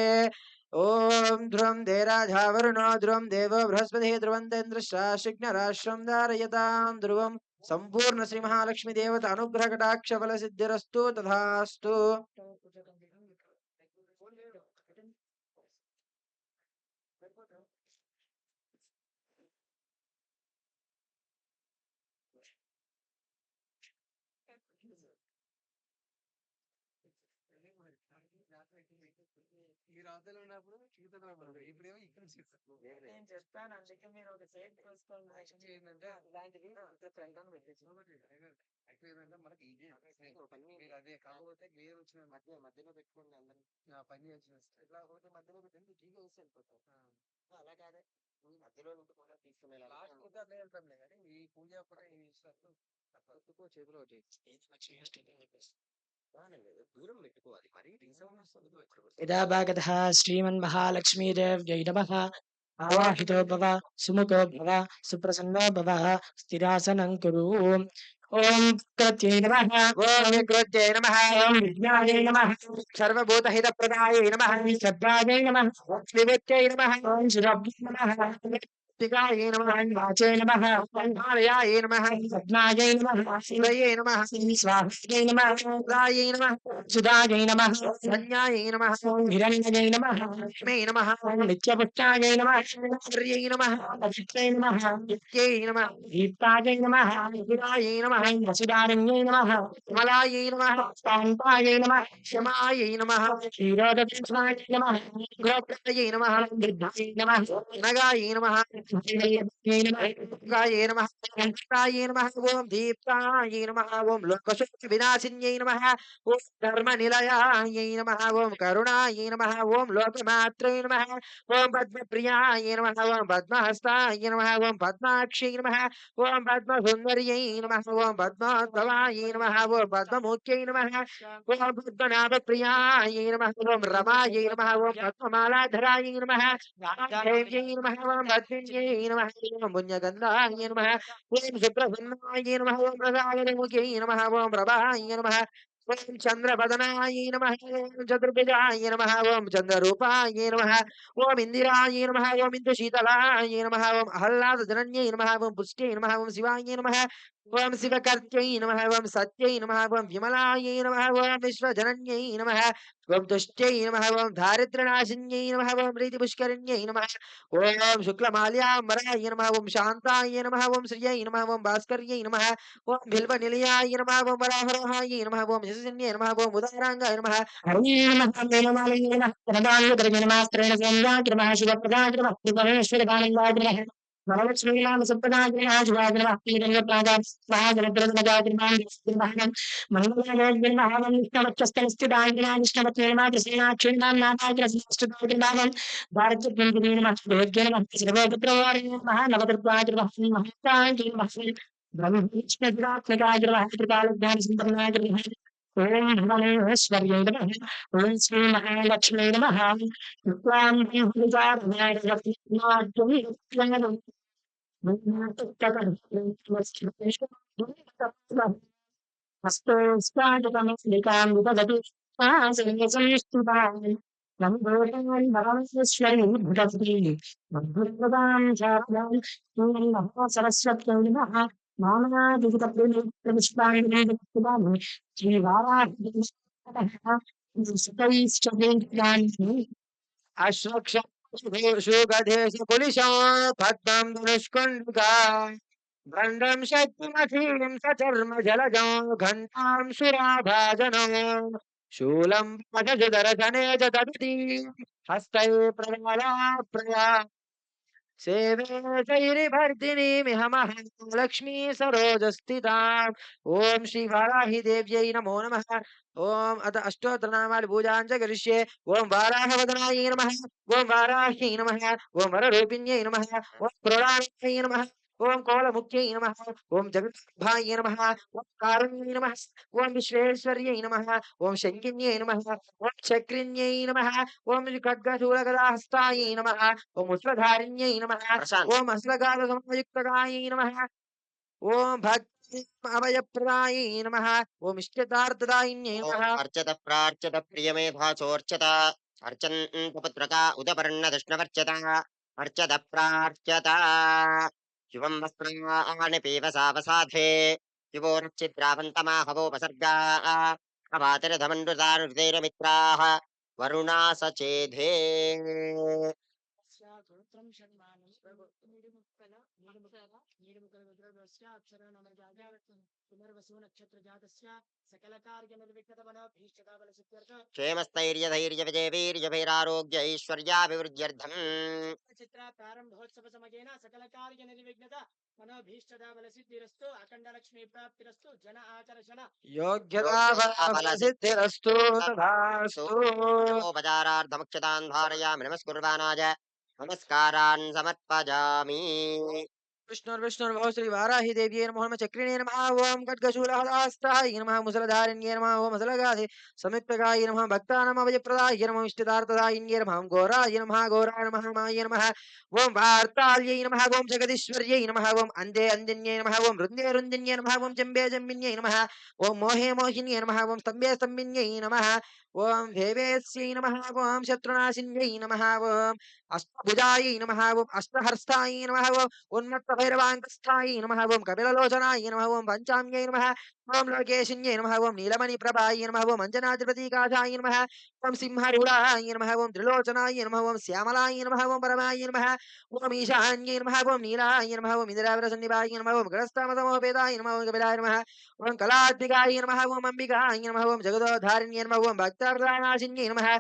ఓం ధ్రువం దేరాజావరుణో ధ్రువం దేవో బృహస్పతి ధ్రువంతేంద్రశ్రాశిఘ్నరాశ్రం ధారయతాం ధ్రువం సంపూర్ణ శ్రీ మహాలక్ష్మి దేవత అనుగ్రహ కటాక్ష ఫల సిద్ధిరస్తు తథాస్తు. ఈ రాతలు ఉన్నప్పుడు ఇప్పుడేమో ఇక్కడ నేను చెప్తాను, అందుకే మీరు ఒక సైడ్ చూసుకోండి. ఏంటంటే ఇలాంటివి ఫ్రంట్ అని పెట్టేసి యాక్చువల్ ఏంటంటే మనకి ఈజీ మీరు అదే కాకపోతే క్లియర్ వచ్చిన మధ్యలో పెట్టుకోండి అందరినీ పని చేసిన ఇట్లా ఒకటి మధ్యలో పెట్టండి టీగా వేసి వెళ్ళిపోతాం. అలా కాదే మధ్యలో నుండి కూడా తీసుకునే లాస్ట్ కూడా అట్లా వెళ్తాంలే కానీ ఈ పూజ కూడా ఈ పెట్టుకో చేతిలో దూరం పెట్టుకోవాలి మరి యదా భాగతః శ్రీమన్మహాలక్ష్మీదేవ్యై నమః ఆవాహితో భవ సుముఖో భవ సుప్రసన్నో భవ స్థిరాసనం కురు. ఓం కృత్యై నమః ఓం వికృత్యై నమః ఓం విద్యాయై నమః సర్వభూతహితప్రదాయై నమః శ్రద్ధాయై నమః వివేక్యై నమః ఓం శురభ్యై నమః దిగాయై నమః వాచై నమః ఆలయాయై నమః పద్మాయై నమః శివయై నమః స్వాహై నమః రాయై నమః సుధాయై నమః ధన్యాయై నమః హిరణ్యై నమః లక్ష్మై నమః నిత్యపుష్టాయై నమః హర్యై నమః పవిత్రై నమః నిత్యై నమః దీప్తాయై నమః విరాయై నమః వసుధారణ్యై నమః కమలాయై నమః శాంతాయై నమః క్షమాయై నమః క్షీరోదకృష్ణాయై నమః గోప్రాయై నమః వృద్ధాయై నమః నగాయై నమః శ్రీయై నమః గాయై నమః కంఠాయై నమః ఓం దీప్తాయై నమః ఓం లోకశోక వినాశిన్యై నమః ఓం ధర్మ నిలయాయై నమః ఓం కరుణాయై నమః ఓం లోకమాత్రై నమః ఓం పద్మప్రియాయై నమః ఓం పద్మహస్తాయై నమః ఓం పద్మాక్షై నమః ఓం పద్మసుందర్యై నమః ఓం పద్మోద్భవాయై నమః ఓం పద్మముఖ్యై నమః ఓం పద్మనాభప్రియాయై నమః ఓం రమాయై నమః ఓం పద్మమాలాధరాయై నమః దేవ్యై నమః ఓం పద్మిన్యై నమః ఓం పుణ్యగంధాయై నమః ఓం శుభ్రసన్నాయై నమః ఓం ప్రసాదముఖ్యై నమః ఓం ప్రభాయై నమః ఓం చంద్రవదనాయై నమః ఓం చతుర్భుజాయ నమః ఓం చంద్రరూపాయై నమః ఓం ఇందిరాయై నమః ఓం ఇందుశీతలాయై నమః ఓం ఆహ్లాదజనన్యై నమః ఓం పుష్ట్యై నమః ఓం శివాయై నమః ఓం శివకర్త్యై నమః ఓం సత్యై నమః ఓం విమలాయై నమః ఓం విశ్వజనన్యై నమః ఓం తుష్ట్యై నమః ఓం దారిద్ర్యనాశిన్యై నమః ఓం ప్రీతిపుష్కరిణ్యై నమః ఓం శుక్లమాల్యాంబరాయ నమః ఓం శాంతాయ నమః ఓం శ్రియై నమః ఓం భాస్కర్యై నమః ఓం బిల్వనిలయాయ నమః ఓం వరాహరోహాయ నమః ఓం యశస్విన్యై నమః ఓం ఉదారాంగాయ నమః హరి నమః మేనమాలై నమః ప్రదానోదరై నమః శ్రేణ సంయాగ్ర నమః శుభప్రదాయ నమః త్రిభువనేశ్వరదానందాయ నమః వరలక్ష్మీనామ సుప్రదాయ నమః శుభాయ నమః శ్రీరంగప్రాజా మహాగణప్రదనగాయ నమః మంగళయోగ్య నమః నిష్ఠవచ్చస్థితాయ నమః నిష్ఠవత్తే నమః శ్రీనాక్షిణాం నామాగ్ర శ్రీష్ఠాయ నమః భారతపుంజీ నమః దేవ్య నమః సర్వపుత్రవారి నమః నవదుర్గాయ నమః మహాకాయ నమః బ్రహ్మవిష్ణురాత్మకాయ నమః త్రికాలజ్ఞాన సంపన్నాయ నమః ఓం భువనేశ్వర్యై నమః ఓం శ్రీ మహాలక్ష్మీ నమః శుక్లాం భూజారణాయ రత్నాద్యం हस्तोष्टादिकमस्लिकां विदधति आसनसंस्तुताम् लम्बोदरान् भगवतीश्वरी भगवती मद्भुतप्रदां शारदां श्रीमन्नमः सरस्वत्यै नमः नानाविधपुष्पाणि श्रीवाराहि अश्वक्षुगधेशकुलिशो भद्रं धनुष्कुण्डिका गण्डं शक्तिमखीं सचर्म जलजो घण्टां सुराभाजनो शूलं पदजदर्शने च ददति हस्तै प्रबला प्रया सेवे शैरिभर्दिनीमिह महालक्ष्मी सरोजस्थिताम् ॐ श्री वाराहि देव्यै नमो नमः ॐ अथ अष्टोत्तरनामानि पूजां च करिष्ये ॐ वाराहवदनायै नमः ॐ वाराह्यै नमः ॐ वररूपिण्यै नमः ॐ क्रोडायै नमः ॐ कोलमुख्यै नमः ॐ जगद्भायै नमः ॐ कारुण्यै नमः ॐ विश्वेश्वर्यै नमः ॐ शङ्किन्यै नमः ॐ चक्रिण्यै नमः ॐ खड्गशूलगदाहस्तायै नमः ॐ मुस्लधारिण्यै नमः प्रशांत ॐ अस्लगालसमयुक्तकायै नमः ॐ भक्ति अभयप्रदायै नमः ॐ इष्टदार्थदायिन्यै नमः अर्चत प्रार्चत प्रियमेधाचोर्चत अर्चन्तपुत्रका उदपर्णदृष्णवर्चत अर्चत प्रार्चत शुभं वस्त्राणि पीवसावसाधे युवोर्चिद्रावन्तमाहवोपसर्गा अवातिरधमण्डुतारुदैरमित्राः वरुणा सचेधे స్తోత్రం షణ్మానం నీడిముక్కల నీడిముక్కల విగ్రహస్య అక్షరాణమజాగర్తం పునర్వసు నక్షత్ర జాతస్య సకల కార్య నిర్విఘ్నతమన భీష్టదాబల సిద్ధ్యర్థ क्षेमस्थैर्यधैर्यविजयवीर्यभैरारोग्य ऐश्वर्याभिवृद्ध्यर्थम् చిత్ర ప్రారంభోత్సవ సమయేన సకల కార్య నిర్విఘ్నత మనోభీష్టదాబల సిద్ధిరస్తు అఖండ లక్ష్మీ ప్రాప్తిరస్తు జన ఆచరణ योग्यताफलसिद्धिरस्तु तथास्तु उपचारार्थमक्षतान् धारयामि नमस्कुर्वाणाय नमस्कारान् समर्पयामि विष्णुर्विष्णुर्भो श्री वाराहि देव्यै नमः ओम चक्रिणे नमः ओम खड्गशूलहस्ताय नमः मुसलधारिण्ये नमः ओम मुसलगाधे समित्तगाय नमः भक्तानां अभयप्रदाय नमः इष्टदार्थदायिन्ये नमः ओम घोराय नमः माय नमः ओम वार्ताल्यै नमः ओम जगदीश्वर्यै नमः ओम अन्धे अन्दिन्ये नमः ओम रुन्दे रुन्दिन्ये नमः ओम जम्बे जम्बिन्ये नमः ओम मोहे मोहिन्ये नमः ओम स्तम्भे स्तम्भिन्ये नमः ओम देवेस्यै नमः ओम शत्रुनाशिन्यै नमः ओम अष्टभुजायै नमः ओम अष्टहस्तायै नमः ओम उन्मत्तभैरवाङ्कस्थायै नमः ओं कपिललोचनाय नमः ओं पञ्चाम्यै नमः ओं लोकेशिन्यै नमः ओं नीलमणिप्रभाय नमः ओं अञ्जनाद्रिप्रतीकाशाय नमः ओं सिंहरूढाय नमः ओं त्रिलोचनाय नमः ओं श्यामलाय नमः ओं परमाय नमः ओं ईशान्यै नमः ओं नीलाय नमः ओं इन्द्रावरसन्निभाय नमः ओं गणस्थामसमोपेताय नमः ओं कपिलाय नमः ओं कलात्मिकाय नमः ओं अम्बिकाय नमः ओं जगदोद्धारिण्यै नमः ओं भक्तार्नाशिन्यै नमः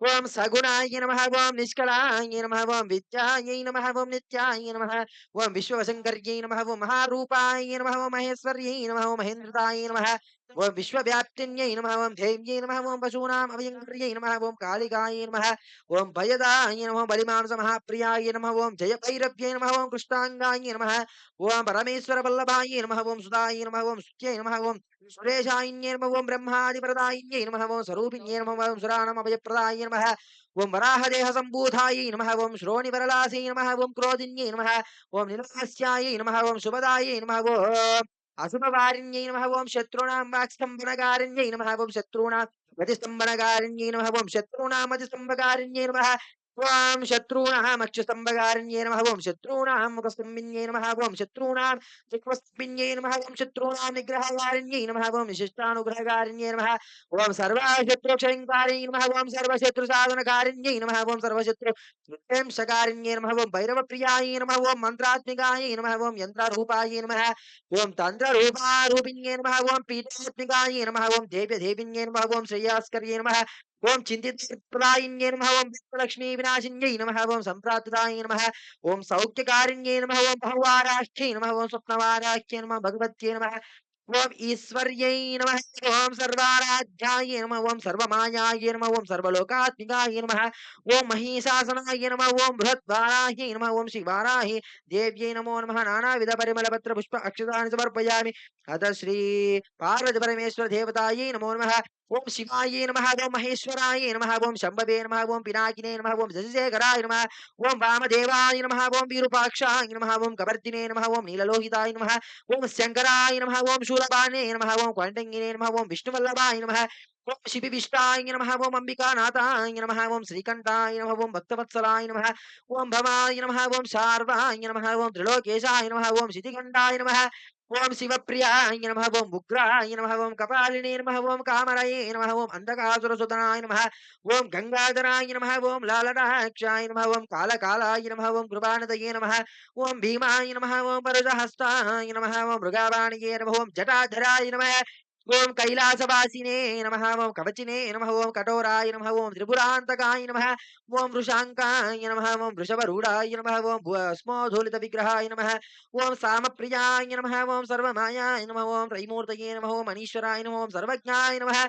ओम सगुणाय नमः ओम निष्कलाय नमः ओम विद्यायै नमः ओम नित्याय नमः ओम विश्ववशङ्कर्यै नमः ओम महारूपाय नमः ओम महेश्वर्यै नमः ओम महेन्द्रताय नमः ओम विश्वव्याप्तिन्यै नमः ओम देव्यै नमः ओम पशूनाम् अभयङ्कर्यै नमः ओम कालिकाय नमः ओम भयदाय नमः बलिमांसमहाप्रियाय नमः ओम जयभैरव्यै नमः ओम कृष्णाङ्गाय नमः ओम परमेश्वरवल्लभाय नमः ओम सुधाय नमः ओम स्तुत्यै नमः ओम सुरेशायिन्ये नमः ओम ब्रह्मादिप्रदायिन्ये नमः ओम स्वरूपिण्ये नमः ओम सुराणाम् अभयप्रदाय नमः ओम वराहदेहसम्भूतायै नमः ओम श्रोणिवरलासै नमः ओम क्रोधिन्यै नमः ओम निलहास्यायै नमः ओम शुभदायै नमः ओम असुभवारिण्यै नमः ओम शत्रूणां वाक्स्तम्भनकारिण्यै नमः ओम शत्रूणां गतिस्तम्भनकारिण्यै नमः ओम शत्रूणां मतिस्तम्भकारिण्यै नमः ओम शत्रूणाम् अक्षस्तम्भकारिण्यै नमः ओम शत्रूणां मुखस्तम्भिन्यै नमः ओम शत्रूणां चिह्वस्तम्भिन्यै नमः ओम शत्रूणां निग्रहकारिण्यै नमः ओम विशिष्टानुग्रहकारिण्यै नमः ओम सर्वशत्रुक्षयङ्कारिण्यै नमः ओम सर्वशत्रुसाधनकारिण्यै नमः ओम सर्वशत्रु शकारिण्ये नमः ओम भैरवप्रियाय नमः ओम मन्त्रात्मिकाय नमः ओम यन्त्ररूपाय नमः ओम तन्त्ररूपारूपिण्ये नमः ओम पीठात्मिकाय नमः ओम देव्यदेविन्ये नमः ओम श्रेयास्कर्ये नमः ओम चिन्तितप्रदायिन्ये नमः ओम विश्वलक्ष्मी विनाशिन्यै नमः ओम सम्प्राप्तदाय नमः ओम सौख्यकारिण्ये नमः ओम बहुवाराख्ये नमः ओम स्वप्नवाराख्ये नमः भगवत्यै नमः ओम ईश्वर्यै नमः ओम सर्वाराध्याय नमः ओम सर्वमायाय नमः ओम सर्वलोकात्मिकाय नमः ओम महिषासनाय नमः ओम बृहद्वाराह्यै नमः ओम श्रीवाराहि देव्यै नमो नमः नानाविधपरिमलपत्र पुष्प अक्षतानि समर्पयामि अथ श्री पार्वती परमेश्वर देवतायै नमो नमः ఓం శివాయ నమః ఓం మహేశ్వరాయ నమః ఓం శంభవే నమః ఓం పినాకినే నమః ఓం శశిశేఖరాయ నమః ఓం వామదేవాయ నమః ఓం విరూపాక్షాయ నమః ఓం కవర్దినే నమః ఓం నీలలోహితాయ నమః ఓం శంకరాయ నమః ఓం శూలపాణే నమః ఓం క్వంటంగినే నమః ఓం విష్ణువల్లభాయ నమః ఓం శిపివిష్టాయ నమః ఓం అంబికానాథాయ నమః ఓం శ్రీకంఠాయ నమః ఓం భక్తవత్సలాయ నమః ఓం భవాయ నమః ఓం శార్వాయ నమః ఓం త్రిలోకేశాయ నమః ఓం శితికంఠాయ నమః ఓం శివప్రియాయ నమః ఓం ఉగ్రాయ నమః ఓం కపాలినే నమః ఓం కామరయే నమః ఓం అంధకాసురసుతనాయ నమః ఓం గంగాధరాయ నమః ఓం లాలనాక్షాయ నమః ఓం కాళకాలాయ నమః ఓం కృపానదయే నమః ఓం భీమాయ నమః ఓం పరుషహస్తాయ నమః ఓం మృగావాణియే నమః ఓం జటాధరాయ నమః ఓం కైలాసవాసినే నమః ఓం కవచినే నమః ఓం కఠోరాయ నమః ఓం త్రిపురాంతకాయ నమః ఓం వృషాంకాయ నమః ఓం వృషభరూఢాయ నమః ఓం భస్మోధూలిత విగ్రహాయ నమః ఓం సామప్రియాయ నమః ఓం సర్వమాయాయ నమః ఓం త్రైమూర్తయే నమః ఓం అనీశ్వరాయ నమః ఓం సర్వజ్ఞాయ నమః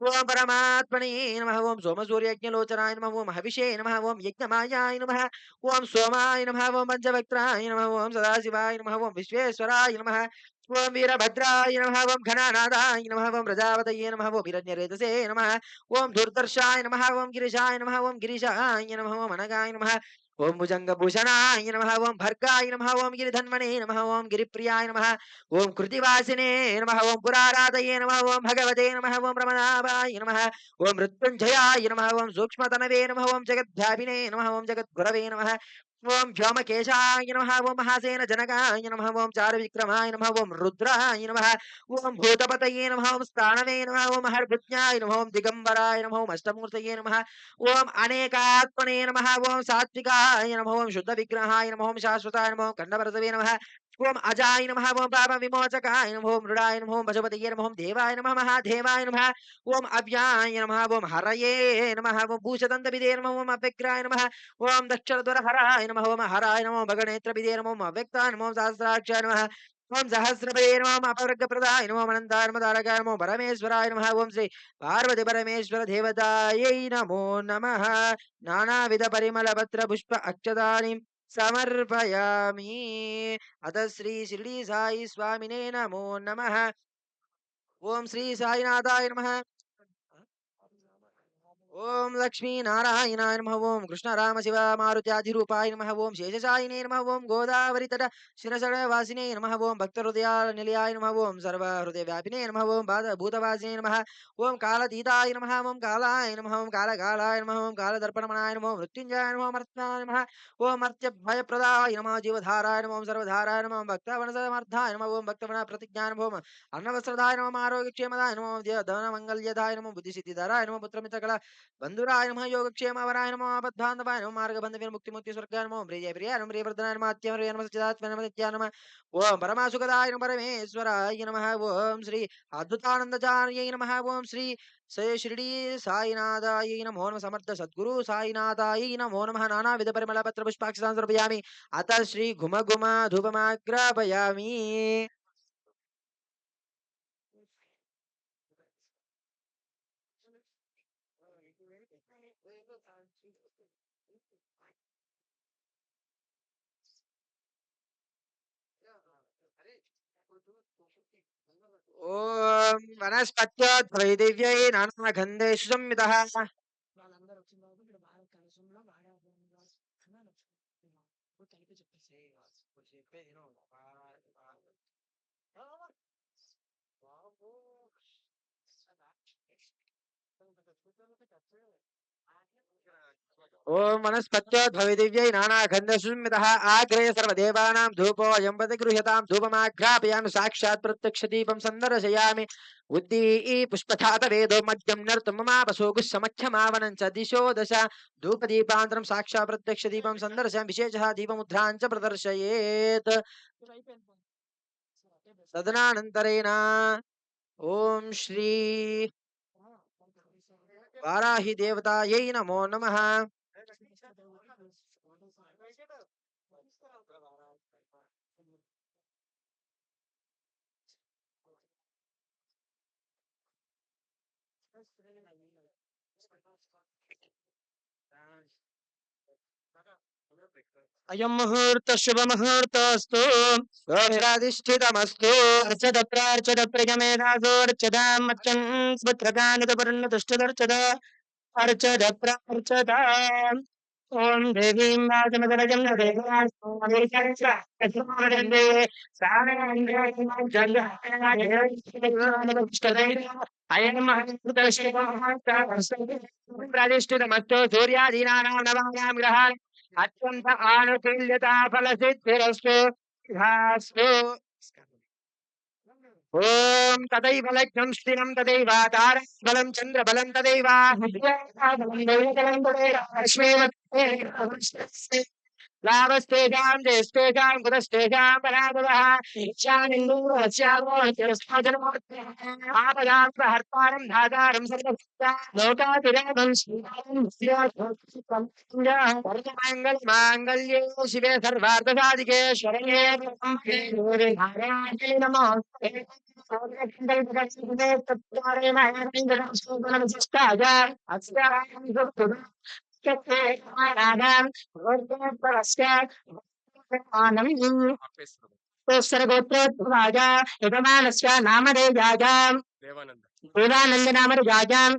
ఓం పరమాత్మనే నమః ఓం సోమసూర్యజ్ఞలోచనాయ నమః ఓం హవిషే నమః ఓం యజ్ఞమాయాయ నమః ఓం సోమాయ నమః ఓం పంచవక్త్రాయ నమః ఓం సదాశివాయ నమః ఓం విశ్వేశ్వరాయ నమః ఓం వీరభద్రాయ నమః ఓం ఘనానాథాయ నమః ఓం ప్రజాపతయే నమః ఓం హిరణ్యరేతసే నమః ఓం ధూర్ధర్షాయ నమః ఓం గిరిశాయ నమః ఓం గిరీశాయ నమః ఓం అనగాయ నమః ఓం భుజంగభూషణాయ నమః ఓం భర్గాయ నమః ఓం గిరిధన్వనే నమః ఓం గిరిప్రియాయ నమః ఓం కృతివాసినే నమః ఓం పురారాధయే నమః ఓం భగవతే నమః ఓం రమణాభాయ నమః ఓం మృత్యుంజయాయ నమః ఓం సూక్ష్మతనవే నమః ఓం జగద్వ్యాపినే నమః ఓం జగద్గురవే నమః ఓం వ్యోమకేశాయ నమః ఓం మహాసేన జనకాయ నమః ఓం చారువిక్రమాయ నమః ఓం రుద్రాయ నమః ఓం భూతపతయే నమః ఓం స్థానవే నమః ఓం హర్భుజ్ఞాయ నమః ఓం దిగంబరాయ నమః ఓం అష్టమూర్తయే నమః ఓం అనేకాత్మనే నమః ఓం సాత్వికాయ నమః ఓం శుద్ధ విగ్రహాయ నమః ఓం శాశ్వతాయ నమః ఓం ఖండభరతవే నమః ఓం అజాయ నమః ఓం పాప విమోచకాయ నమః ఓం మృడాయ నమః ఓం పశుపతయే నమః ఓం దేవాయ నమః మహాదేవాయ నమః ఓం అవ్యాయ నమః ఓం హరయే నమః ఓం భూషదంతవిదే నమః ఓం అవ్యగ్రాయ నమః ఓం దక్షరద్వరహరాయ నమః ఓం హరాయ నమః ఓం భగనేత్రవిదే నమః ఓం అవ్యక్తాయ నమః ఓం సహస్రాక్షాయ నమః ఓం సహస్రపదే నమః ఓం అపవర్గప్రదాయ నమః ఓం అనంతాయ నమః తారకాయ నమః ఓం పరమేశ్వరాయ నమః ఓం శ్రీ పార్వతి పరమేశ్వర దేవతాయై నమో నమః నానావిధ పరిమళ పత్ర పుష్ప అక్షదాని సమర్పయామి అత శ్రీ షిరిడి సాయి స్వామినే నమో నమః ఓం శ్రీ సాయినాథాయ నమః ఓం లక్ష్మీనారాయణాయ నమః ఓం కృష్ణరామ శివ మారుత్యాధిరూపాయ నమః ఓం శేషశాయినే నమః ఓం గోదావరి తట శిరసడ వాసినే నమః ఓం భక్తహృదయాల నిలయాయ నమః ఓం సర్వహృదయ వ్యాపినే నమః ఓం భూతవాసినే నమః ఓం కాలతీతాయ నమః ఓం కాలాయ నమః ఓం కాలకాలాయ నమః ఓం కాలదర్పణమనాయ నమః ఓం మృత్యుంజయాయ నమః ఓం అర్త్నాయ నమః ఓం మర్త్యభయప్రదాయ నమః జీవధారాయ నమః ఓం సర్వధారాయ నమః ఓం భక్తవనసమర్థాయ నమః ఓం భక్తవన ప్రతిజ్ఞాయ నమః ఓం అన్నవస్త్రదాయ నమః ఆరోగ్యక్షేమదాయ నమః ఓం ధనమంగళ్యదాయ నమః బుద్ధిసిద్ధిధరాయ నమః పుత్రమిత్రకళ బంధురాయ నమః యోగక్షేమవరాయ నమః ఆపద్బాంధవాయ నమః మార్గబంధవే ముక్తిముక్తి స్వర్గాయ నమః ప్రియ ప్రియాయ నమః ప్రియవర్ధనాయ నమః అత్యమరయ నమః సచ్చిదాత్మనే నమః నిత్యాయ నమః ఓం పరమాసుఖదాయ నమః పరమేశ్వరాయ నమః ఓం శ్రీ అద్భుతానందచార్యై నమః ఓం శ్రీ షిరిడి సాయినాథాయ నమో నమః సమర్థ సద్గురు సాయినాథాయ నమో నమః నానావిధ పరిమళ పత్ర పుష్పాక్షతాన్ సమర్పయామి అత శ్రీ ఘుమ ఘుమ ధూపమాగ్రాపయామి ఓం వనస్పత్యోద్భవైదివ్యై నానాగంధేషు సంయుతః వాళ్ళందరూ వచ్చిన బాబు ఇక్కడ బాగా కలసంలో బాగా కలిపి చెప్పేసి ఓం వనస్పత్యోద్భవైదివ్యై నానాగంధేషు సంయుతః ఆగ్రయ సర్వదేవానాం ధూపోऽయం ప్రతిగృహ్యతాం ధూపమాఘ్రాపయామి సాక్షాత్ ప్రత్యక్ష దీపం సందర్శయామి ఉద్దీ పుష్పఠాత వేదో మద్యం నర్తమమాపసోగుః సమఖ్యమావనం చ దిశో దశ ధూపదీపాంతరం సాక్షాత్ ప్రత్యక్ష దీపం సందర్శయామి విశేషः దీపముద్రాం చ ప్రదర్శయేత్ తదనంతరేణ ఓం శ్రీ వారాహి దేవతాయై నమో నమః అయం ముహూర్త శుభ ముహూర్తోస్తు శోభరాధిష్ఠితమస్తు అర్చత ప్రార్చత ప్రజమేధాసో అర్చతాం అర్చన్ స్వత్రగానిత పరుణతుష్టదర్చత అర్చత ప్రార్చత ఓం దేవీం వాచమదరజం ప్రాతిష్ఠితమస్తు సూర్యాదీనానాం నవానాం గ్రహాన్ అత్యంత ఆనుకూల్యతా ఫలసిద్ధిరస్తు విధాస్తు ఓం తదైవ లగ్నం స్థిరం తదైవ తారం బలం చంద్ర బలం తదైవ లాభస్తేజాం జయస్తేజాం కుతస్తేజాం పరాభవః ఆపదాం ప్రహర్తారం ధాతారం లోకాతిరామం మంగళ మాంగళ్యే శివే సర్వార్థసాధికే శరణ్యే నమో గోత్రోద్భవాజా యజమానస్య నామధేయాజాం దేవానంద నామరుజాజాం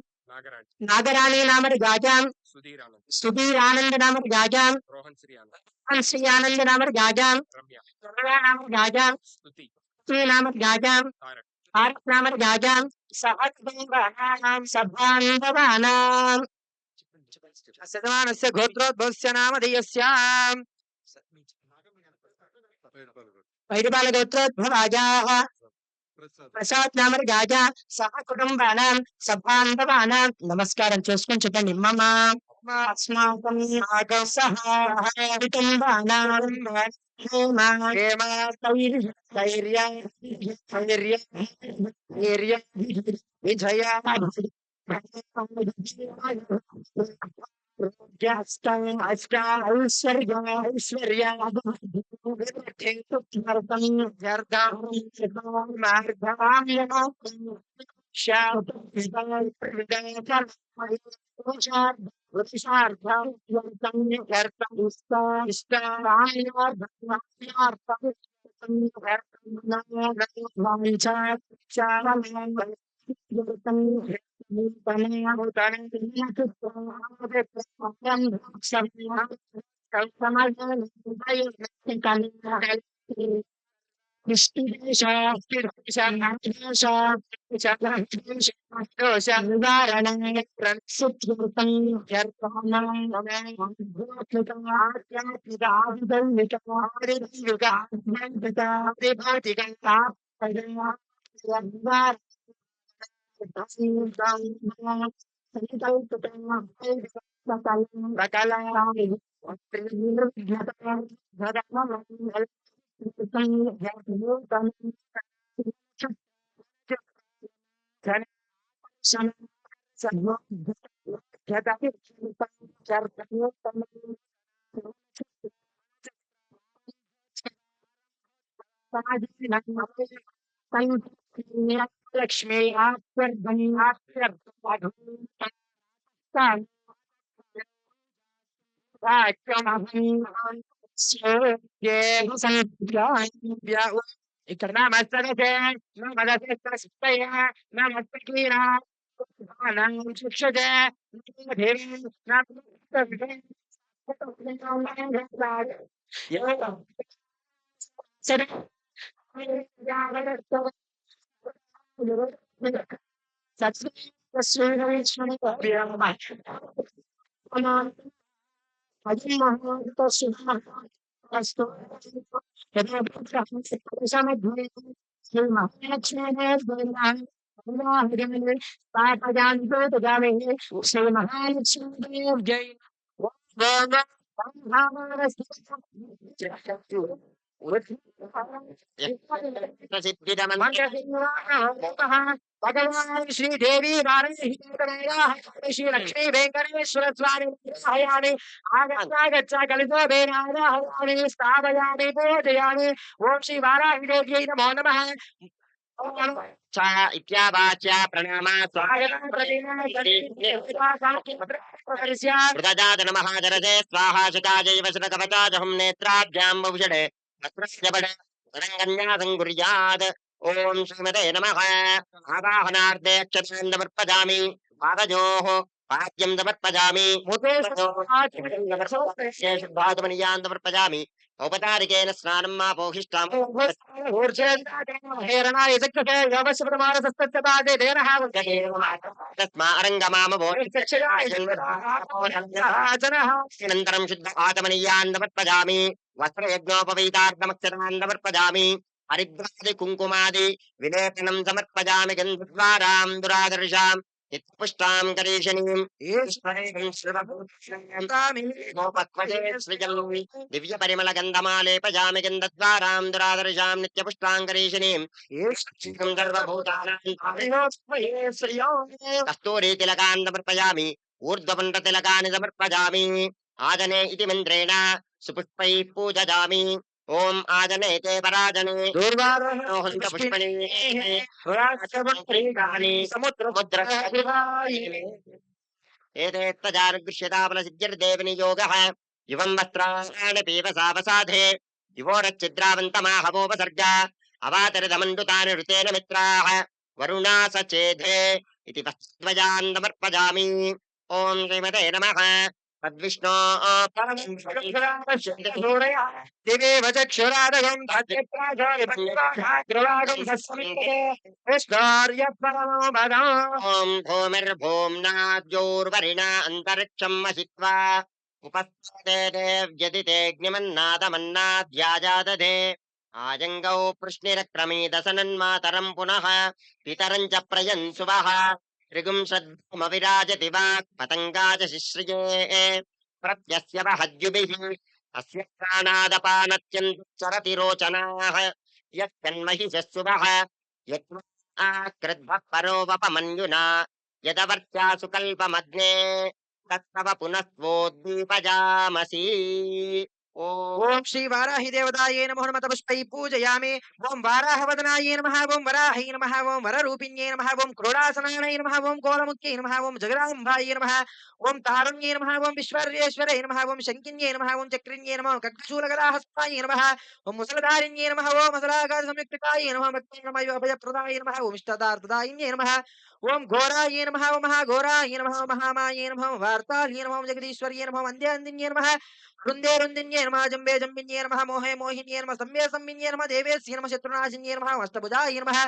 నాగరాణి నామరుజాజాం సుధీరానంద నామరుజాజాం శ్రీ ఆనంద నామరుజాజాం రమ్యా నామరుజాజాం శ్రీ నామరుజాజాం తారక నామరుజాజాం సహద్భవానాం సభాంధవానాం శతమానస్య గోత్రోద్భవస్య నామధేయస్య వైదిపాల గోత్రోద్భవాజాః ప్రసాద్ నామరుజాజా సహ కుటుంబానాం సభాంధవానాం నమస్కారం చేసుకొని చెప్పండి మమ అస్మాకం సహ కుటుంబానాం విజయ లక్ష్మీ ఇక్కడ నమస్తే నమస్తకీరా శిక్షతే భగవాన్ శ్రీదేవి శ్రీ లక్ష్మీ వెంకటేశ్వర స్వామి ఆగచ్చ కలితో వేణాయామి స్థాపయామి పూజయామి ఓం శ్రీ వారాహిదేవ్యై నమో నమః ఇత్యావాచ్య ప్రణామ कृतजात नमः जरजे स्वाहा शिकाजैव शिरकवचाजहं नेत्राभ्यां बहुषडे वस्त्रस्यपडे तरङ्गन्यासं कुर्यात् ॐ श्रीमते नमः आवाहनार्थे अक्षतां समर्पयामि पादयोः पाद्यं समर्पयामि शुद्धात्मनीयान् समर्पयामि औपचारिकेन स्नानं मा पोहिष्टाम् तस्मा अरङ्गमामभोजनन्तरं शुद्ध आचमनीयान् समर्पयामि वस्त्रयज्ञोपवीतार्थमक्षरान् समर्पयामि हरिद्रादि कुङ्कुमादि विलेपनं समर्पयामि गन्धद्वारां दुरादर्शां पुष्टां करीषणीम् दिव्यपरिमलगन्धमालेपयामि गन्धद्वारां दुरादर्शां नित्यपुष्टां करीषणीम् कस्तूरीतिलकान् समर्पयामि ऊर्ध्वपुण्डतिलकानि समर्पयामि आजने इति मन्त्रेण सुपुष्पैः पूजयामि ओम आजने ते पराजने दूर्वारोहन्त पुष्पणे समुद्रमुद्रविवाहिने एते तजानुगृह्यताफलसिद्धिर्देवनियोगः युवं वस्त्राणि पीवसावसाधे युवोरच्छिद्रावन्तमाहवोपसर्ग अवातरिदमण्डुतानि ऋतेन मित्राः वरुणा सचेधे इति वस्त्रद्वयान् समर्पयामि ओम श्रीमते नमः तद्विष्णो दिवेव चक्षुरादगं भद्रप्राजागं विष्णोर्यपरमो भगो ओम भूमिर्भूम्नाद्योर्वरिणा अन्तरिक्षं वसित्वा उपस्थे देव्यदितेऽग्निमन्नादमन्नाद्याजादधे आजङ्गौ पृश्निरक्रमीदसनन्मातरं पुनः पितरं च प्रयन्सुवः ऋगुं श्रद्धमविराजति वाक् पतङ्गा च शिश्रिये प्रत्यस्य वहद्युभिः अस्य प्राणादपानत्यन्तरति रोचनाः यत्कन्महिषस्सुवः यत् आकृद्भः परोवपमन्युना यदवर्त्यासु कल्पमग्ने तत्तव पुनस्त्वोद्दीपजामसि ओम श्री वाराहि देवताये नमः नमः पुष्पै पूजयामि ओम वाराहवदनाये नमः ओम वराहै नमः ओम वररूपिण्ये नमः ओम क्रोडासनाय नमः ओम कोलमुख्ये नमः ओम जगदाम्बाये नमः ओम तारुण्ये नमः ओम विश्वर्येश्वरे नमः ओम शङ्किन्ये नमः ओम चक्रिण्ये नमः ओम खड्गशूलगदाहस्ताये नमः ओम मुसलधारिण्ये नमः ओम मसलागार संयुक्तकाये नमः भक्ताय अभयप्रदाय नमः ओम इष्टदार्थदायिन्ये नमः ओम घोराये नमः ओम महाघोराये नमः ओम महामाये नमः ओम वार्ताल्ये नमः ओम जगदीश्वर्ये नमः वन्द्यान्दिन्ये नमः वृन्दे वृन्दिन्ये नमः जम्बे जम्बिन्ये नमः मोहे मोहिन्ये नमः सम्ये सम्मिन्ये नमः देवेस्ये नमः शत्रुनाशिन्ये नमः अष्टभुजाय नमः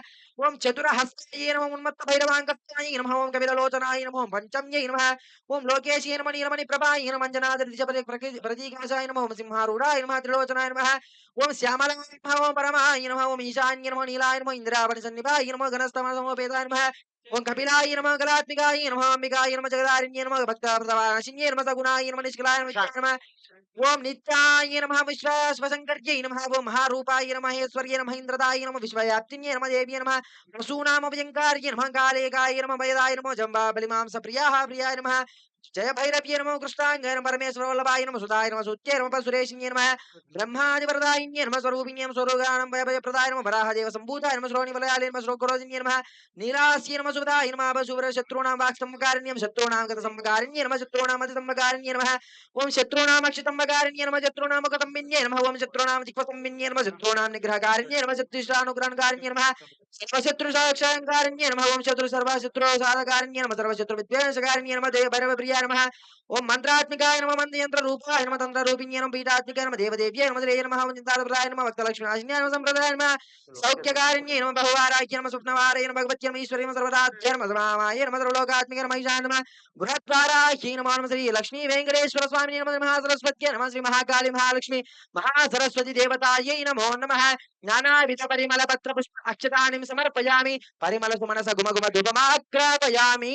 ओम चतुरहस्ताय नमः उन्मत्तभैरवाङ्कस्ताय नमः ओम कपिललोचनाय नमः ओम पञ्चम्यै नमः ओम लोकेशये नमः नीलमणिप्रभाय नमः अञ्जनाद्रिदिशप्रतीकाशाय नमः ओम सिंहारूढाय नमः त्रिलोचनाय नमः ओम श्यामलाय नमः ओम परमाय नमः ओम ईशान्ये नमः नीलाय नमः इन्द्रावणिसन्निभाय नमः घनस्तमसमोपेताय नमः ओम कपिलाय नमः कलात्मिकाय नमः अंबिकाय नमः जगदारिण्ये नमः भक्तप्रदाशिन्ये नमः सगुणाय नमः निष्कलाय नमः ओम नित्याय नमः विश्वास्वसंकर्यै नमः ओम महारूपाय नमः महेश्वर्ये नमः इंद्रदाय नमः विश्वव्याप्तिन्ये नमः देव्ये नमः वसूनामभयङ्कार्ये नमः कालेकाय नमः भयदाय नमः जम्बाबलिमांसप्रियाः प्रियाय नमः जय भैरव्ये नमः कृष्णाङ्गाय नमः परमेश्वरवल्लभाय नमः सुधाय नमः सुत्ये नमः सुरेशिन्ये नमः ब्रह्मादिवरदायिन्ये नमः स्वरूपिण्ये नमः स्वरोगानं भयप्रदाय नमः वराहदेव सम्भूताय नमः श्रोणिवलयाले नमः श्रोकरोजिन्ये नमः नीलास्ये नमः सुभदाय नमः अभशुभ्र शत्रूणां वाक्सम्भकारिण्यं शत्रूणां गतसम्भकारिण्ये नमः शत्रूणां मतिसम्भकारिण्ये नमः ओम शत्रूणां अक्षितम्भकारिण्ये नमः शत्रूणां मुखतम्बिन्ये नमः ओम शत्रूणां जिह्वतम्बिन्ये नमः शत्रूणां निग्रहकारिण्ये नमः शत्रुष्टानुग्रहणकारिण्ये नमः सर्वशत्रुसाक्षात्कारिण्ये नमः ओम शत्रु सर्वशत्रुसाधकारिण्ये नमः सर्वशत्रुविद्वेषकारिण्ये नमः देव भैरवप्रियाय नमः ओम मंत्रात्मिकाय नमः मंत्रयंत्ररूपाय नमः तंत्ररूपिण्ये नमः पीठात्मिकाय नमः देवदेव्यै नमः श्रेय नमः ओम चिन्ताप्रदाय नमः भक्तलक्ष्मीनाशिन्याय नमः संप्रदाय नमः सौख्यकारिण्ये नमः बहुवाराख्ये नमः स्वप्नवाराय नमः भगवत्यै नमः ईश्वर्यै नमः सर्वदाध्यै नमः समामाय नमः सर्वलोकात्मिके नमः ईशाय नमः बृहद्वाराख्ये नमः नमः श्री लक्ष्मी वेंकटेश्वर स्वामिने नमः महासरस्वत्यै नमः श्री महाकाली महालक्ष्मी महासरस्वती देवतायै नमो नमः नानाविध परिमल पत्र पुष्प अक्षतानि समर्पयामि परिमल सुमनस गुम गुम धूपमाग्रापयामि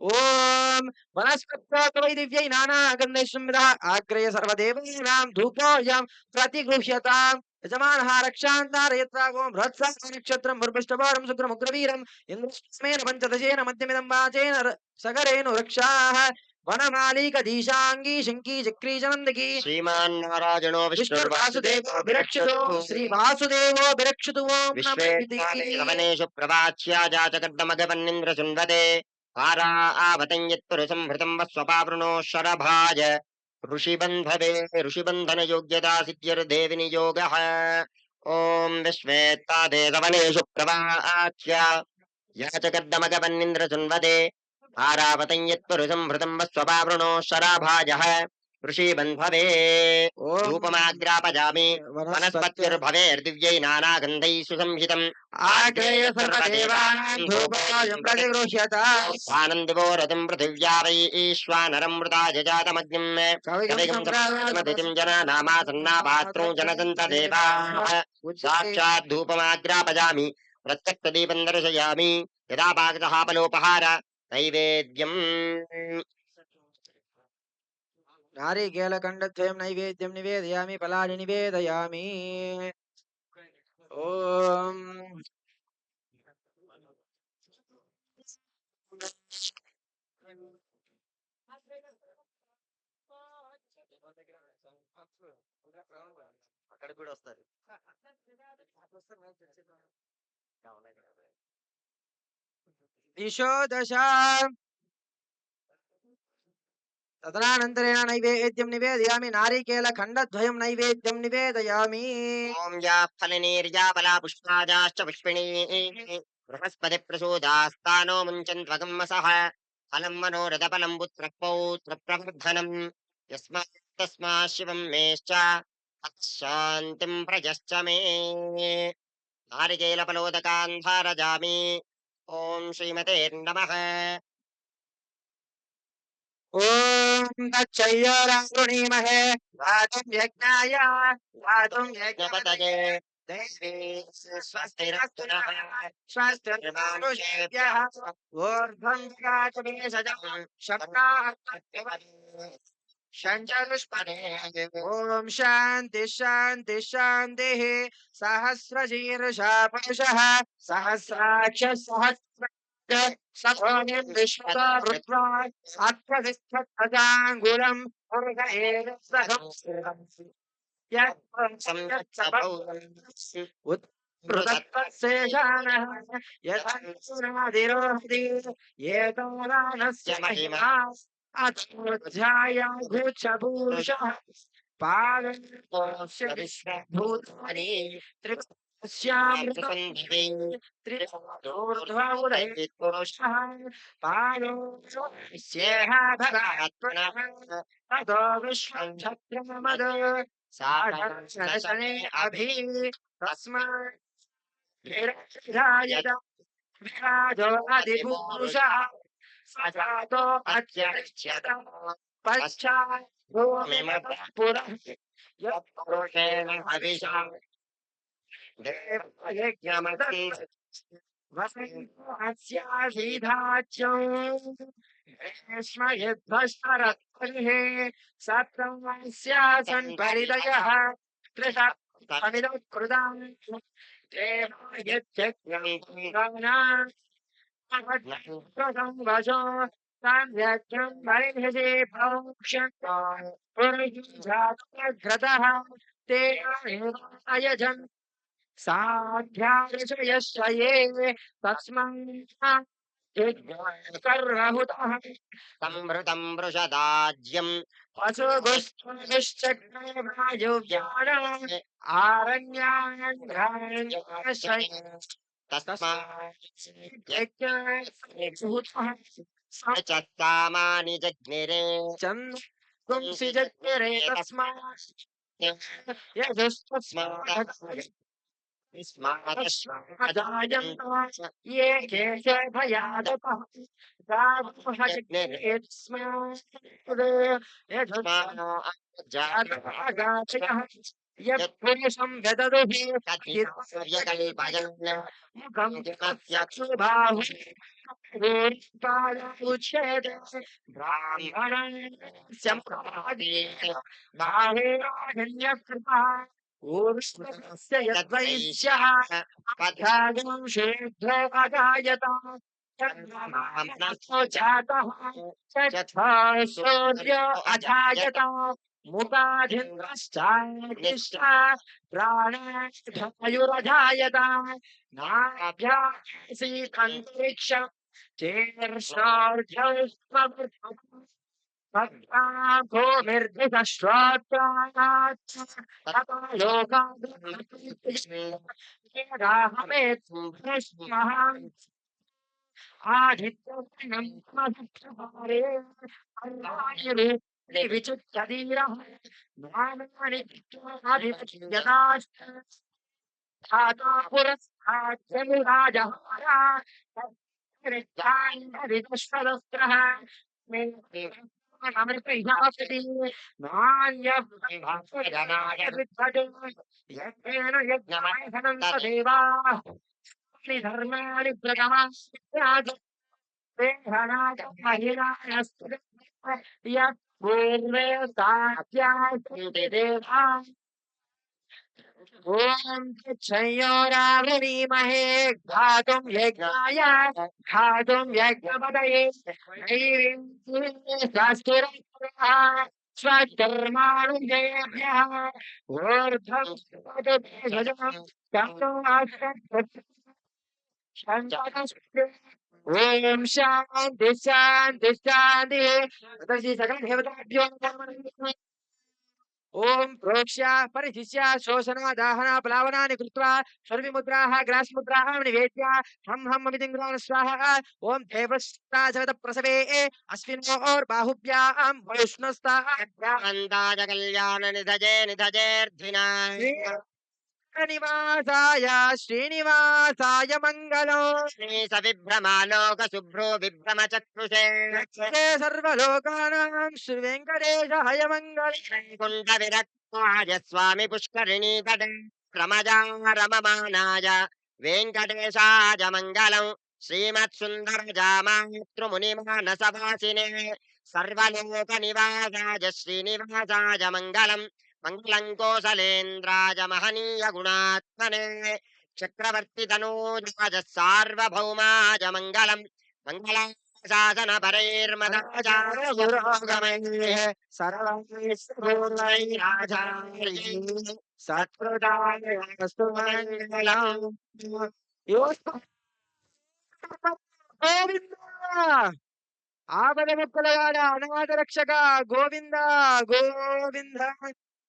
ओम वनस्पत्यै दिव्यै नानागन्धैश्वरः आग्रय सर्वदेवानां धूपोऽयं प्रतिगृह्यताम् यजमानः रक्षान्तारयत्रागों बृहत्सा नक्षत्रं भूर्भुष्टवारं शुक्रमुग्रवीरम् इन्द्रस्मेन पञ्चदशेन मध्यमिदं वाचेन सगरेणु रक्षाः वनमालिकधीशाङ्गी शङ्की चक्री चनन्दकी श्रीमान् नारायणो विष्णुर्वासुदेवो विरक्षतु श्री वासुदेवो विरक्षतु ओम नमः विश्वेश्वरेषु प्रवाच्या जातकर्दमगवन्निन्द्र शृण्वते पारावतं यत्पुरुषं हृतं वस्वपावृणो शरभाज ऋषिबन्धवे ऋषिबन्धनयोग्यता सिद्धिर्देवि नियोगः ॐ विश्वेत्तादेवनेषु प्रवाच्य याचकर्दमगवन्निन्द्रसुन्वदे पारावतं यत्पुरुषं हृतं वस्वपावृणो शराभाजः ऋषिबन्धवे धूपमाग्रापयामि वनस्पतिर्भवेर्दिव्यै नानागन्धैः सुसंहितम् आग्रेय सर्वदेवानां धूपोऽयं प्रतिगृह्यत आनन्दिवो रतिं पृथिव्या वै ईश्वानरं मृताय जातमग्निम् कविगं सप्तमतिथिं जनानामासन्नापात्रौ जनदन्तदेवाः साक्षात् धूपमाग्रापयामि प्रत्यक्षदीपं दर्शयामि यदा पाकतः फलोपहार नैवेद्यम् नारिकेलखण्डद्वयं नैवेद्यं निवेदयामि फलानि निवेदयामि ॐ అక్కడ కూడా వస్తారు दिशो दश तदनन्तरेण नैवेद्यं निवेदयामि नारिकेलखण्डद्वयं नैवेद्यं निवेदयामि ॐ या फलनेर्या फला पुष्पाजाश्च पुष्पिणीः बृहस्पति प्रसूदास्तानो मुञ्चन्त्वगं वसः फलं मनोरथफलं पुत्रपौत्रप्रवर्धनम् यस्मात् तस्मात् शिवं मेश्च शान्तिं प्रजश्च मे नारिकेलफलोदकान् धारयामि ॐ श्रीमते नमः ॐ तच्चैरावृणीमहे गातुं यज्ञाय गातुं यज्ञपतये देवी स्वस्तिरस्तु नः स्वस्तिर्मानुषेभ्यः ऊर्ध्वं गातुमेषजः शब्दाः शञ्चरुष्पदे ॐ शान्ति शान्ति शान्तिः सहस्रशीर्षा पुरुषः सहस्राक्ष सहस्र सखोनिं विश्वता वृत्वा अर्थविस्थजाङ्गुलम् पुरुष एव सहस्रम् उत्पृतत्वशेषानः यथादिरोहति एतावानस्य महिमा अध्यायाभूषः पादस्य विश्वभूतानि त्रिपश्यामृतन्धवे त्रिदोर्ध्वोदयपुरुषः पादो स्येह भगात्मनः ततो विश्वं छत्रमद साधने अभि तस्मात् विराजत विराजो अधिपुरुषः सजातो अत्यरिच्यत पश्चात् भूमिमतः पुरः यत्पुरुषेण हविषा देवयज्ञमदन् वसन्त्यासीधाच्यम् स्म यद्भस्मरत्परिः सप्तमस्यासन् परिदयः त्रिशतमिदकृतम् देवायज्ञम् वशो सम्यक्तं परिहृजे भौक्षन् पुरुषाग्रतः ते अयजन् साध्यार्षयश्च ये तस्मात् सर्वहुतः संवृतं वृषदाज्यम् पशुगुश्चक्रे वायुव्यान आरण्याश्रय तस्मात् सामानि जज्ञिरे चन्द्रंसि जग्रे तस्मात् यजुस्मादजायन्त ये केश भयादतः यजुस्मागाचयः यत्पुरुषं व्यददुः मुखं चक्षुबाहु उच्छेद ब्राह्मणस्य बाहेराजन्यकृता ऊर्ष्मस्य यद्वैश्यः अध्यागं शीघ्र अगायत जातः चत्वा सूर्य अजायत मुखाधिष्ठा प्राणायुरजायत नाभ्यासीतन्तरिक्ष ఓం తచ్చయోరావృణీమహే ఘాతుం యజ్ఞాయ ఘాతుం యజ్ఞపదయే స్వధర్మానుజయేభ్యః ఊర్ధ్వం ఓం శాంతి శాంతి శాంతి శ్రీ సకల దేవతాభ్యో నమః. ఓం ప్రోక్ష్య పరిశిష్య శోషణ దాహన ప్లావనాన్ని కృత్వా స్వర్విముద్రాः గ్రాసముద్రాः నివేద్య హం హం అమితింగ్రాణ స్వాహ. ఓం దేవస్థాజగత ప్రసవే అస్మిన్నోర్బాహుభ్యాం వైష్ణస్తాభ్యాం అందాజ కళ్యాణ నిధజే నిధజేర్ధినా నివాసాయ శ్రీనివాసాయ మంగళం. శ్రీ సవిభ్రమాలోక శుభ్రో విభ్రమ చక్షుషే రక్షతే సర్వలోకానాం శ్రీ వెంకటేశాయ మంగళం. కుండ విరక్తాయ స్వామి పుష్కరిణీ తటే రమమానాయ వెంకటేశాయ మంగళం. శ్రీమత్ సుందర జామాతృముని మానసవాసినే సర్వలోక నివాసాయ శ్రీనివాసాయ మంగళం. మంగళం కోసలేంద్రాయ మహనీయ గుణాత్మనే చక్రవర్తి తనూజాయ సార్వభౌమాయ మంగళం. మంగళాశాసన పరైర్మదాచార్యపురోగమైః సర్వైః సత్కృతాయస్తు మంగళం. గోవింద ఆపద ముక్కులవాడ అనాథ రక్షక గోవింద గోవింద.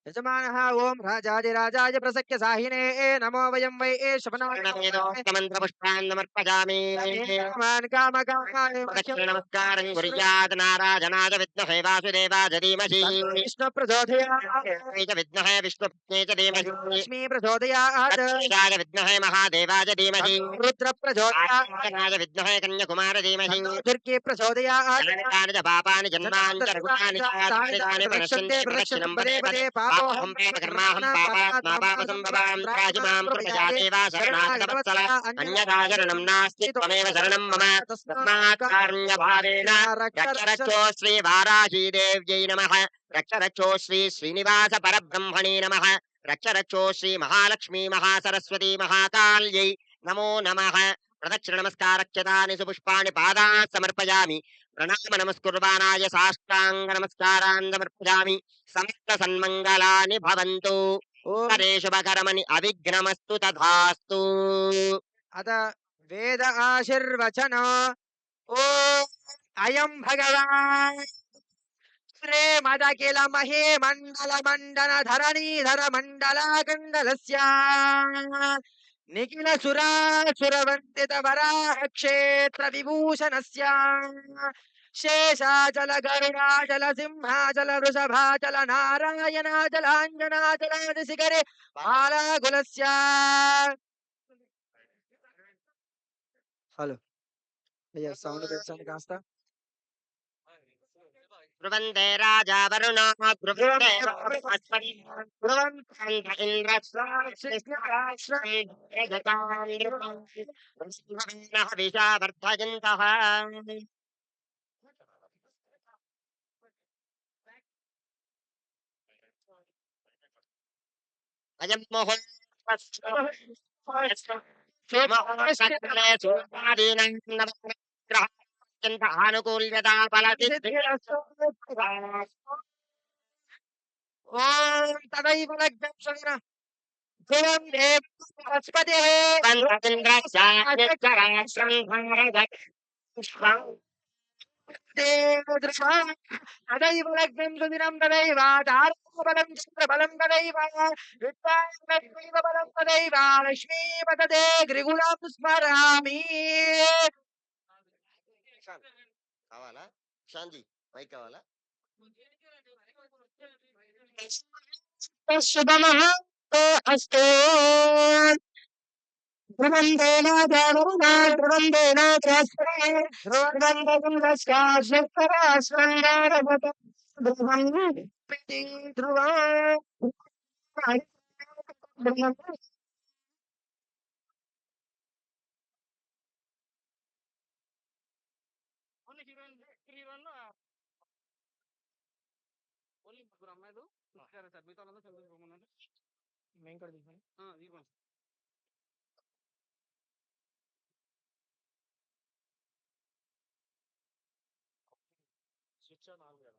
యజమానః ఓం రాజాదిరాజాయ ప్రసఖ్య సాహినే నమో వయం వై మంత్రపుష్పాన్ సమర్పయామి. నమస్కారం కుర్యాత్ నారాయణాయ విద్మహే వాసుదేవాయ ధీమహి కృష్ణ ప్రచోదయాత్ విద్మహే విష్ణుపత్నే చ ధీమహి లక్ష్మీ ప్రచోదయాత్ రాజ విద్మహే మహాదేవాయ ధీమహి రుద్ర ప్రచోదయాత్ రాజ విద్మహే కన్యకుమార ధీమహి దుర్గే ప్రచోదయాత్ కాని చ పాపాని జన్మాని చ రఘుతాని చాని ప్రణశ్యంతి ప్రదక్షిణం పదే పదే పాపోహం కర్మాహం పాపాత్ మా పాప సంభవాం త్రాహి మాం ప్రజాదేవా శరణాగతవత్సల అన్యథా శరణం నాస్తి త్వమేవ శరణం మమ తస్మాత్ కారుణ్యభావేన రక్ష రక్షో శ్రీ వారాహీ దేవ్యై నమః. రక్ష రక్షో శ్రీ శ్రీనివాస పరబ్రహ్మణే నమః. రక్ష రక్షో శ్రీ మహాలక్ష్మీ మహాసరస్వతీ మహాకాళ్యై నమో నమః. ప్రదక్షిణ నమస్కారక్షతాని సుపుష్పాణి పాదాత్ సమర్పయామి. ప్రణామ నమస్కుర్వాణాయ సాష్టాంగ నమస్కారాన్ సమర్పయామి. సమస్త సన్మంగళాని భవంతు. శుభకరమని అవిఘ్నమస్తు తథాస్తు. అత వేద ఆశీర్వచన. ఓ అయం భగవాన్ శ్రీమదఖిల మహే మండల మండన ధరణీధర మండలాకండలస్య నిఖిల సురాసురవందిత వరాహ క్షేత్ర విభూషణస్య శేషాచల గరుడాచల సింహాచల వృషభాచల నారాయణాచల అంజనాచలాది శిఖరే బాలాకులస్య. హలో అయ్యా సౌండ్ పెంచండి కాస్త. బ్రువంతే రాజా వరుణో బ్రువంతే బృహస్పతి బ్రువంతంత ఇంద్రస్వామిషావర్ధయంతః. అయం ఆనుకూల్యతా ఫలతి. ఓం తదైవ లగ్నం శున ధ్రువం దేవ బృహస్పతిః तदैव लग्नं सुदिनं तदैव दारुबलं चन्द्रबलं तदैव विद्वांसदैव बलं तदैव लक्ष्मीपतते त्रिगुणं स्मरामि కావాలా శాంతి మైక్ కావాలా शुभमः अस्तु ध्रुवन्देन देवरुणा ध्रुवन्देन त्रस्ते ध्रुवन्दस्काशस्करास्वन्दारभत ध्रुवं ध्रुवं ఓన్లీ హీరోయిన్ ఓన్లీ ముగ్గురు అమ్మాయిలు సరే సార్ మిగతా వాళ్ళందరూ చదువుకోమన్నారు మేము కూడా తీసాను ఇవ్వండి స్విచ్ ఆన్ ఆన్ కదా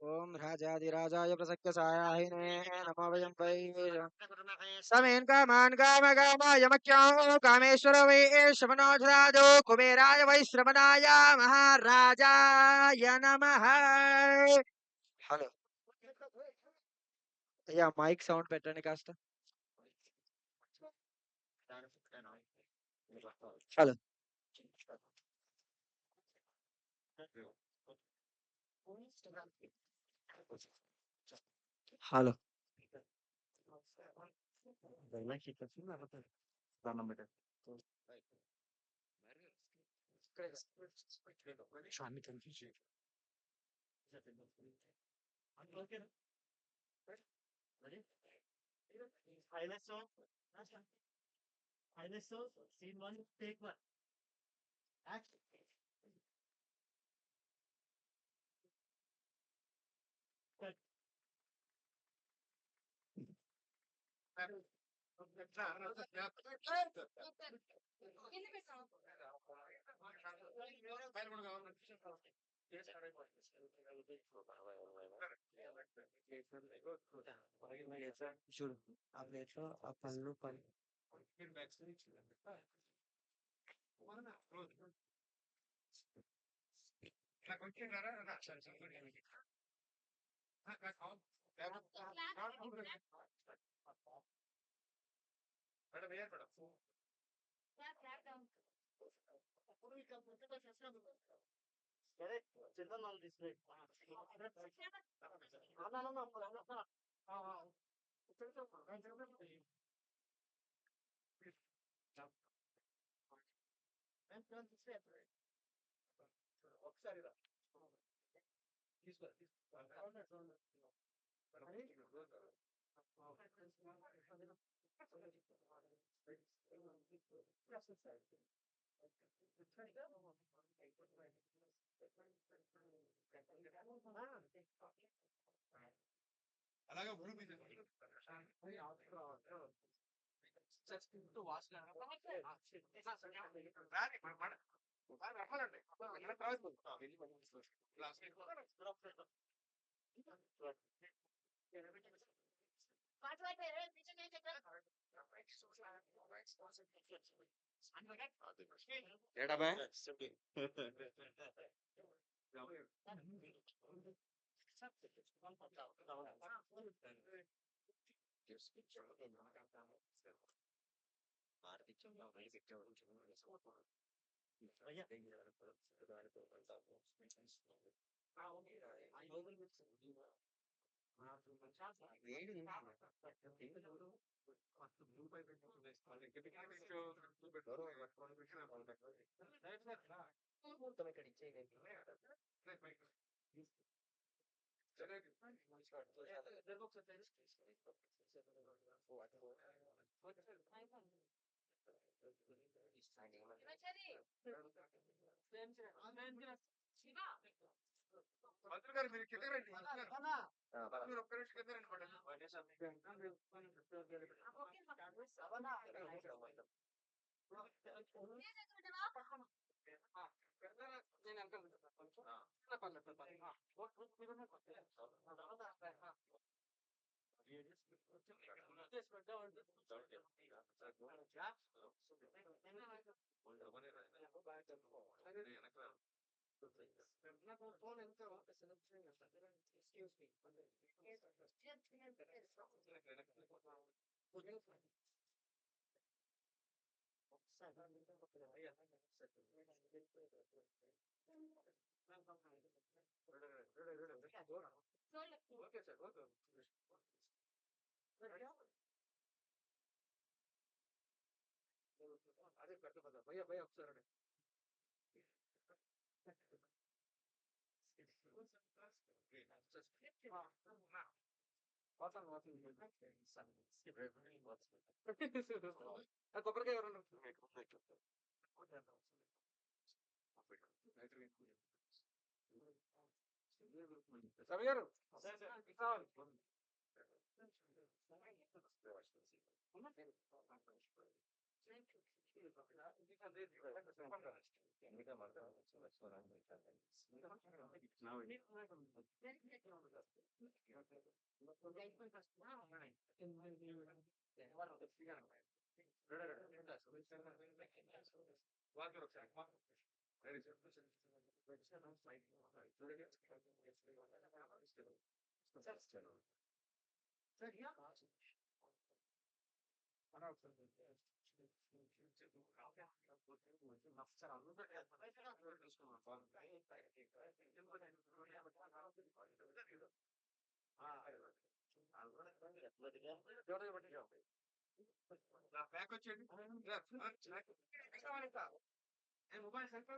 ओम राजाधिराजाय प्रसक्य सायाहिने नमो वयं वै समेन कामान काम कामाय कामेश्वर वै श्रवणोधराजो कुबेराय वै श्रवणाय महाराजाय नमः हेलो या माइक साउंड పెట్టండి కాస్త hello hello scene 1 take 1 action చూడు ఆ ప్లేట్ లో ఆ పళ్ళు పళ్ళు ఒకసారి అలాగే ఏడబ్బా మంత్రి గారు మీరు కింద రండి మీరు ఒక్క నిమిషం కింద రండి నేను ఎంత ఫోన్ ఎంత excuse me okay sir okay అదే పెట్టదు భయ్య భయ్య ఒకసారి కొబ్బరికాయ ఎవరన్నా రవి గారు బ్యాక్ వచ్చేయండి మొబైల్ సెంటర్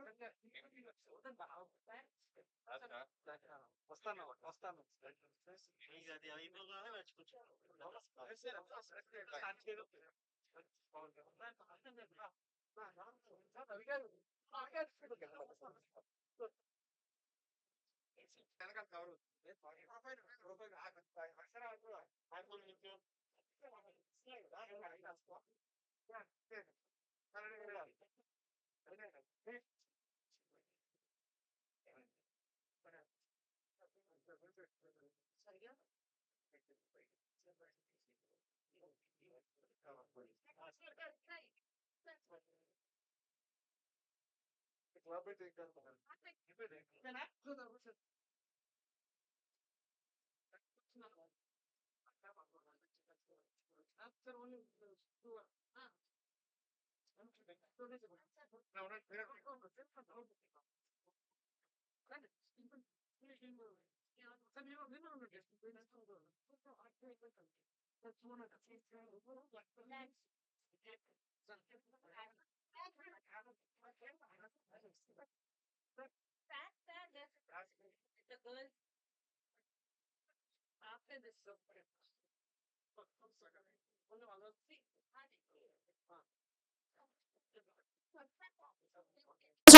వస్తాను వస్తాను వెనకాల cover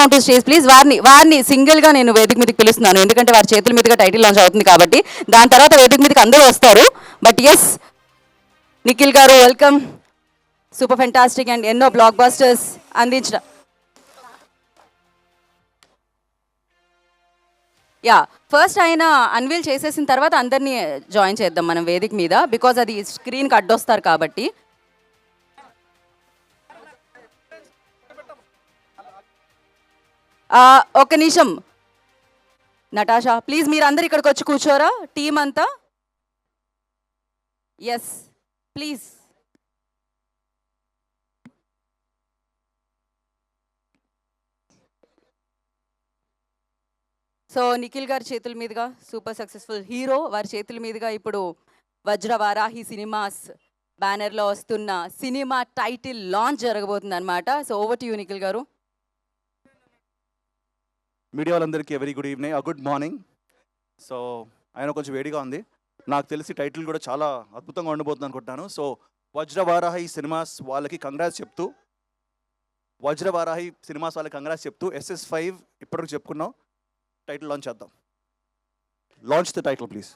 on to stage please. వారిని సింగిల్ గా నేను వేదిక మీదకి పిలుస్తున్నాను, ఎందుకంటే వారి చేతుల మీదుగా టైటిల్ లాంచ్ అవుతుంది కాబట్టి. దాని తర్వాత వేదిక మీదకి అందరూ వస్తారు. బట్ ఎస్, నిఖిల్ గారు వెల్కమ్. సూపర్ ఫెంటాస్టిక్ అండ్ ఎన్నో బ్లాక్ బస్టర్స్ అందించిన యా ఫస్ట్ ఆయన అన్వీల్ చేసేసిన తర్వాత అందరినీ జాయిన్ చేద్దాం మనం వేదిక మీద, బికాజ్ అది స్క్రీన్కి అడ్డొస్తారు కాబట్టి. ఒక్క నిమిషం నటాషా ప్లీజ్, మీరు అందరు ఇక్కడికి వచ్చి కూర్చోరా టీం అంతా. Yes please. సో నిఖిల్ గారి చేతుల మీదుగా సూపర్ సక్సెస్ఫుల్ హీరో వారి చేతుల మీదుగా ఇప్పుడు వజ్రవారాహి సినిమాస్ బ్యానర్లో వస్తున్న సినిమా టైటిల్ లాంచ్ జరగబోతుంది అనమాట. So over to you Nikhil గారు. మీడియా వాళ్ళందరికీ very good evening, good morning. So ఆయన కొంచెం వేడిగా ఉంది, నాకు తెలిసి టైటిల్ కూడా చాలా అద్భుతంగా ఉండబోతుంది అనుకుంటున్నాను. సో వజ్రవారాహి సినిమాస్ వాళ్ళకి కంగ్రాట్స్ చెప్తూ SS5 ఇప్పటివరకు చెప్పుకున్నాం, టైటిల్ లాంచ్ చేద్దాం. Launch the title please.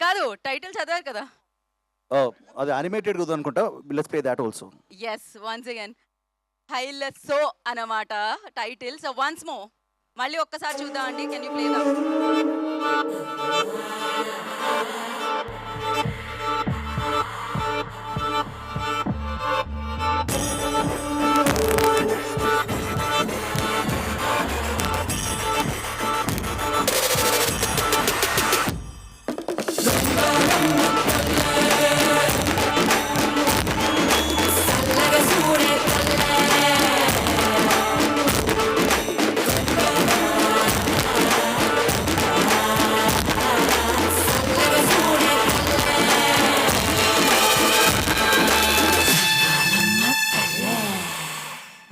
కాదు టైటిల్ చదివారు కదా. అది యానిమేటెడ్ కదా అనుకుంటా. Let's play that also. Yes once again Hailesso అన్నమాట టైటిల్. సో వన్స్ మో మళ్ళీ ఒక్కసారి చూద్దాం అండి. Can you play the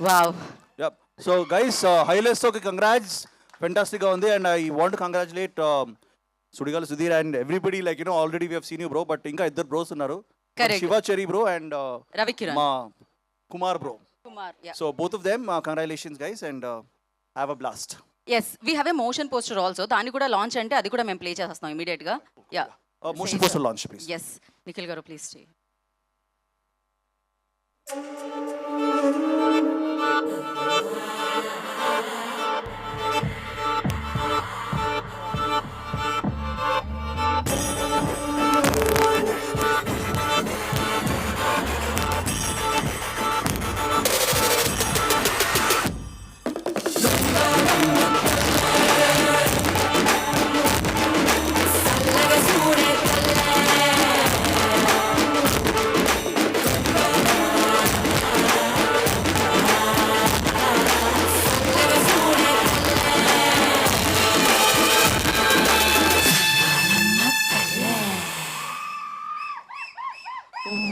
wow. Yep. So guys, హైలెస్సోకి కంగ్రాట్స్. ఫెంటాస్టిక్గా ఉంది. And I want to congratulate Sudigali Sudheer and everybody. Like already we have seen you bro, but ఇంకా ఇద్దరు బ్రోస్ ఉన్నారు. Correct. Shivachari bro and Ravikiran మా Kumar bro. Kumar. So both of them congratulations guys and have a blast. Yes we have a motion poster also. దాన్ని కూడా launch అంటే అది కూడా మేము ప్లే చేస్తాం ఇమీడియట్ గా. Yeah motion poster launch please. Yes Nikhil గారు ప్లీజ్ చేయి.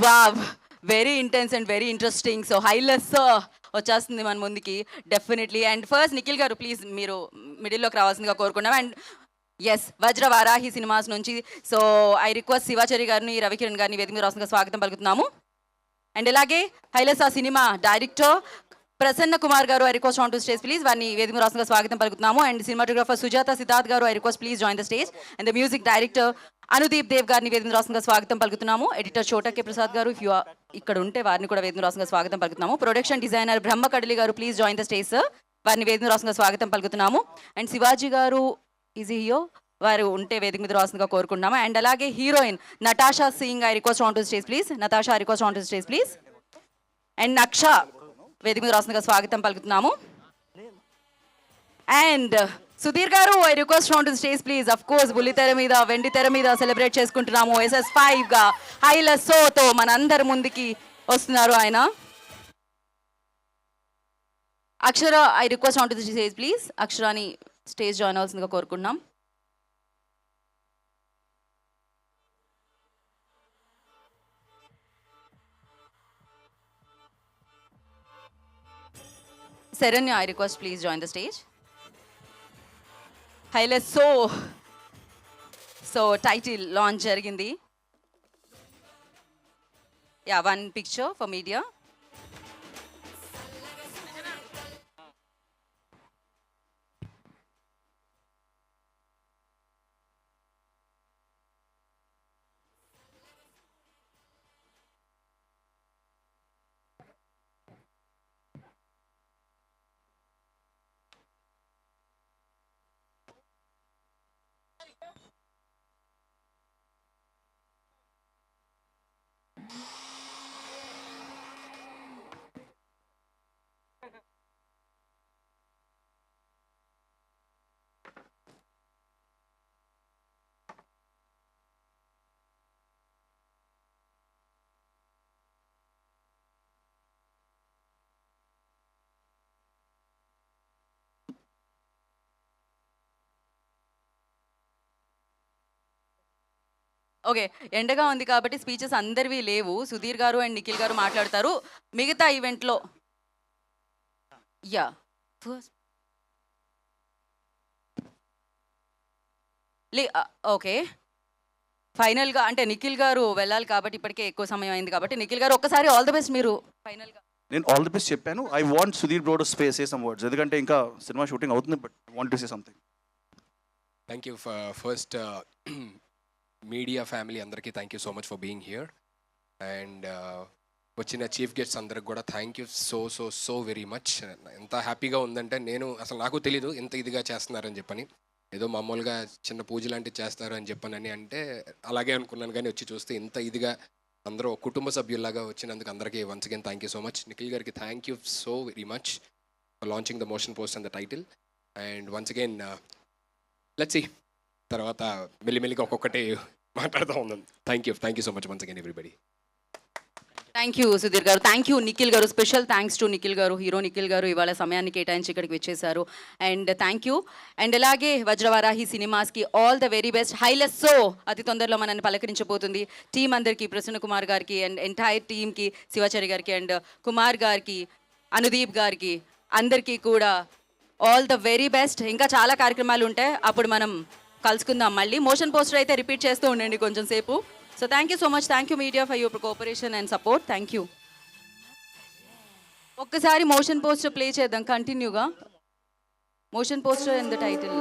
Wow very intense and very interesting. So Hailes వచ్చేస్తుంది మన ముందుకి డెఫినెట్లీ. అండ్ ఫస్ట్ నిఖిల్ గారు ప్లీజ్ మీరు మిడిల్లోకి రావాల్సిందిగా కోరుకున్నాం. And yes Vajra Varahi cinemas నుంచి సో ఐ రిక్వెస్ట్ శివాచరి గారిని రవికిరణ్ గారిని వేదిక మీద రావాల్సిందిగా స్వాగతం పలుకుతున్నాము. అండ్ ఇలాగే హైలెస్ ఆ సినిమా డైరెక్టర్ ప్రసన్న కుమార్ గారు I request on to stage please. వారిని వేదిక మీద రావాల్సిందిగా స్వాగతం పలుకుతున్నాము. అండ్ సినిమాటోగ్రాఫర్ సుజాత సిద్ధార్థ్ గారు I request please join the stage. And the music director Anudeep Dev గారిని వేదిక మీద రావాల్సిందిగా స్వాగతం పలుకుతున్నాము. ఎడిటర్ చోటకే ప్రసాద్ గారు ఇఫ్ యూ ఇక్కడ ఉంటే వారిని కూడా వేదిక మీద రావాల్సిందిగా స్వాగతం పలుకుతున్నాము. ప్రొడక్షన్ డిజైనర్ బ్రహ్మ కడలి గారు please join the stage sir. వారిని వేదిక మీద రావాల్సిందిగా స్వాగతం పలుకుతున్నాము. అండ్ శివాజీ గారు ఈజ్ హియో వారు ఉంటే వేదిక మీద రావాల్సిందిగా కోరుకుంటున్నాము. అండ్ అలాగే heroine Natasha Singh I request on to stage please. Natasha I request on to stage please. And Naksha వేదిక మీద రావాల్సిందిగా స్వాగతం పలుకుతున్నాము. అండ్ సుధీర్ గారు I request on to stage please. Of course బుల్లి తెర మీద వెండి తెర మీద సెలబ్రేట్ చేసుకుంటున్నాము. SS5 గా హైలెస్సోతో మనందరి ముందుకి వస్తున్నారు ఆయన. Akshara I request on to stage please. అక్షరాని స్టేజ్ జాయిన్ అవ్వాల్సిందిగా కోరుకుంటున్నాం. Saranya I request please join the stage. Hailesso so title launch జరిగింది. Yeah one picture for media. Okay ఎండగా ఉంది కాబట్టి స్పీచెస్ అందరివి లేవు. సుధీర్ గారు అండ్ నిఖిల్ గారు మాట్లాడతారు మిగతా ఈవెంట్లో. యా ఓకే ఫైనల్గా అంటే నిఖిల్ గారు వెళ్ళాలి కాబట్టి ఇప్పటికే ఎక్కువ సమయం అయింది కాబట్టి నిఖిల్ గారు ఒక్కసారి ఆల్ ద బెస్ట్ మీరు ఫైనల్గా. నేను ఆల్ ది బెస్ట్ చెప్పాను. I want Sudheer bro to say some words ఎందుకంటే ఇంకా సినిమా షూటింగ్ అవుతుంది. But want to say something. Thank you for first. Media family అందరికీ thank you so much for being here. And వచ్చిన chief guests అందరికి కూడా thank you so so so very much. ఎంత హ్యాపీగా ఉందంటే నేను అసలు నాకు తెలీదు ఇంత ఇదిగా చేస్తున్నారని చెప్పని. ఏదో మామూలుగా చిన్న పూజ లాంటివి చేస్తారు అని చెప్పనని అంటే అలాగే అనుకున్నాను, కానీ వచ్చి చూస్తే ఇంత ఇదిగా అందరూ కుటుంబ సభ్యుల్లాగా వచ్చినందుకు అందరికీ once again thank you so much. Nikhil గారికి thank you so very much for launching the motion post and the title. And once again let's see తర్వాత మెల్లిమెల్లిగా ఒక్కొక్కటి మాట్లాడుతూ ఉన్నాను. Thank you so much once again everybody. Thank you Sudheer గారు, thank you Nikhil గారు. Special thanks to Nikhil గారు, hero Nikhil గారు ఇవాళ సమయాన్ని కేటాయించి ఇక్కడికి వచ్చేసారు. And thank you. అండ్ అలాగే వజ్రవారాహి సినిమాస్కి all the very best. Hailesso అతి తొందరలో మనల్ని పలకరించబోతుంది. టీం అందరికీ, ప్రసన్న కుమార్ గారికి అండ్ ఎంటైర్ టీమ్కి, శివాచారి గారికి అండ్ కుమార్ గారికి, అనుదీప్ గారికి అందరికీ కూడా ఆల్ ద వెరీ బెస్ట్. ఇంకా చాలా కార్యక్రమాలు ఉంటాయి, అప్పుడు మనం కలుసుకుందాం మళ్ళీ. మోషన్ పోస్టర్ అయితే రిపీట్ చేస్తూ ఉండండి కొంచెం సేపు. So thank you so much. Thank you media for your cooperation and support. Thank you. ఒక్కసారి మోషన్ పోస్టర్ ప్లే చేద్దాం కంటిన్యూగా. Motion poster and the title.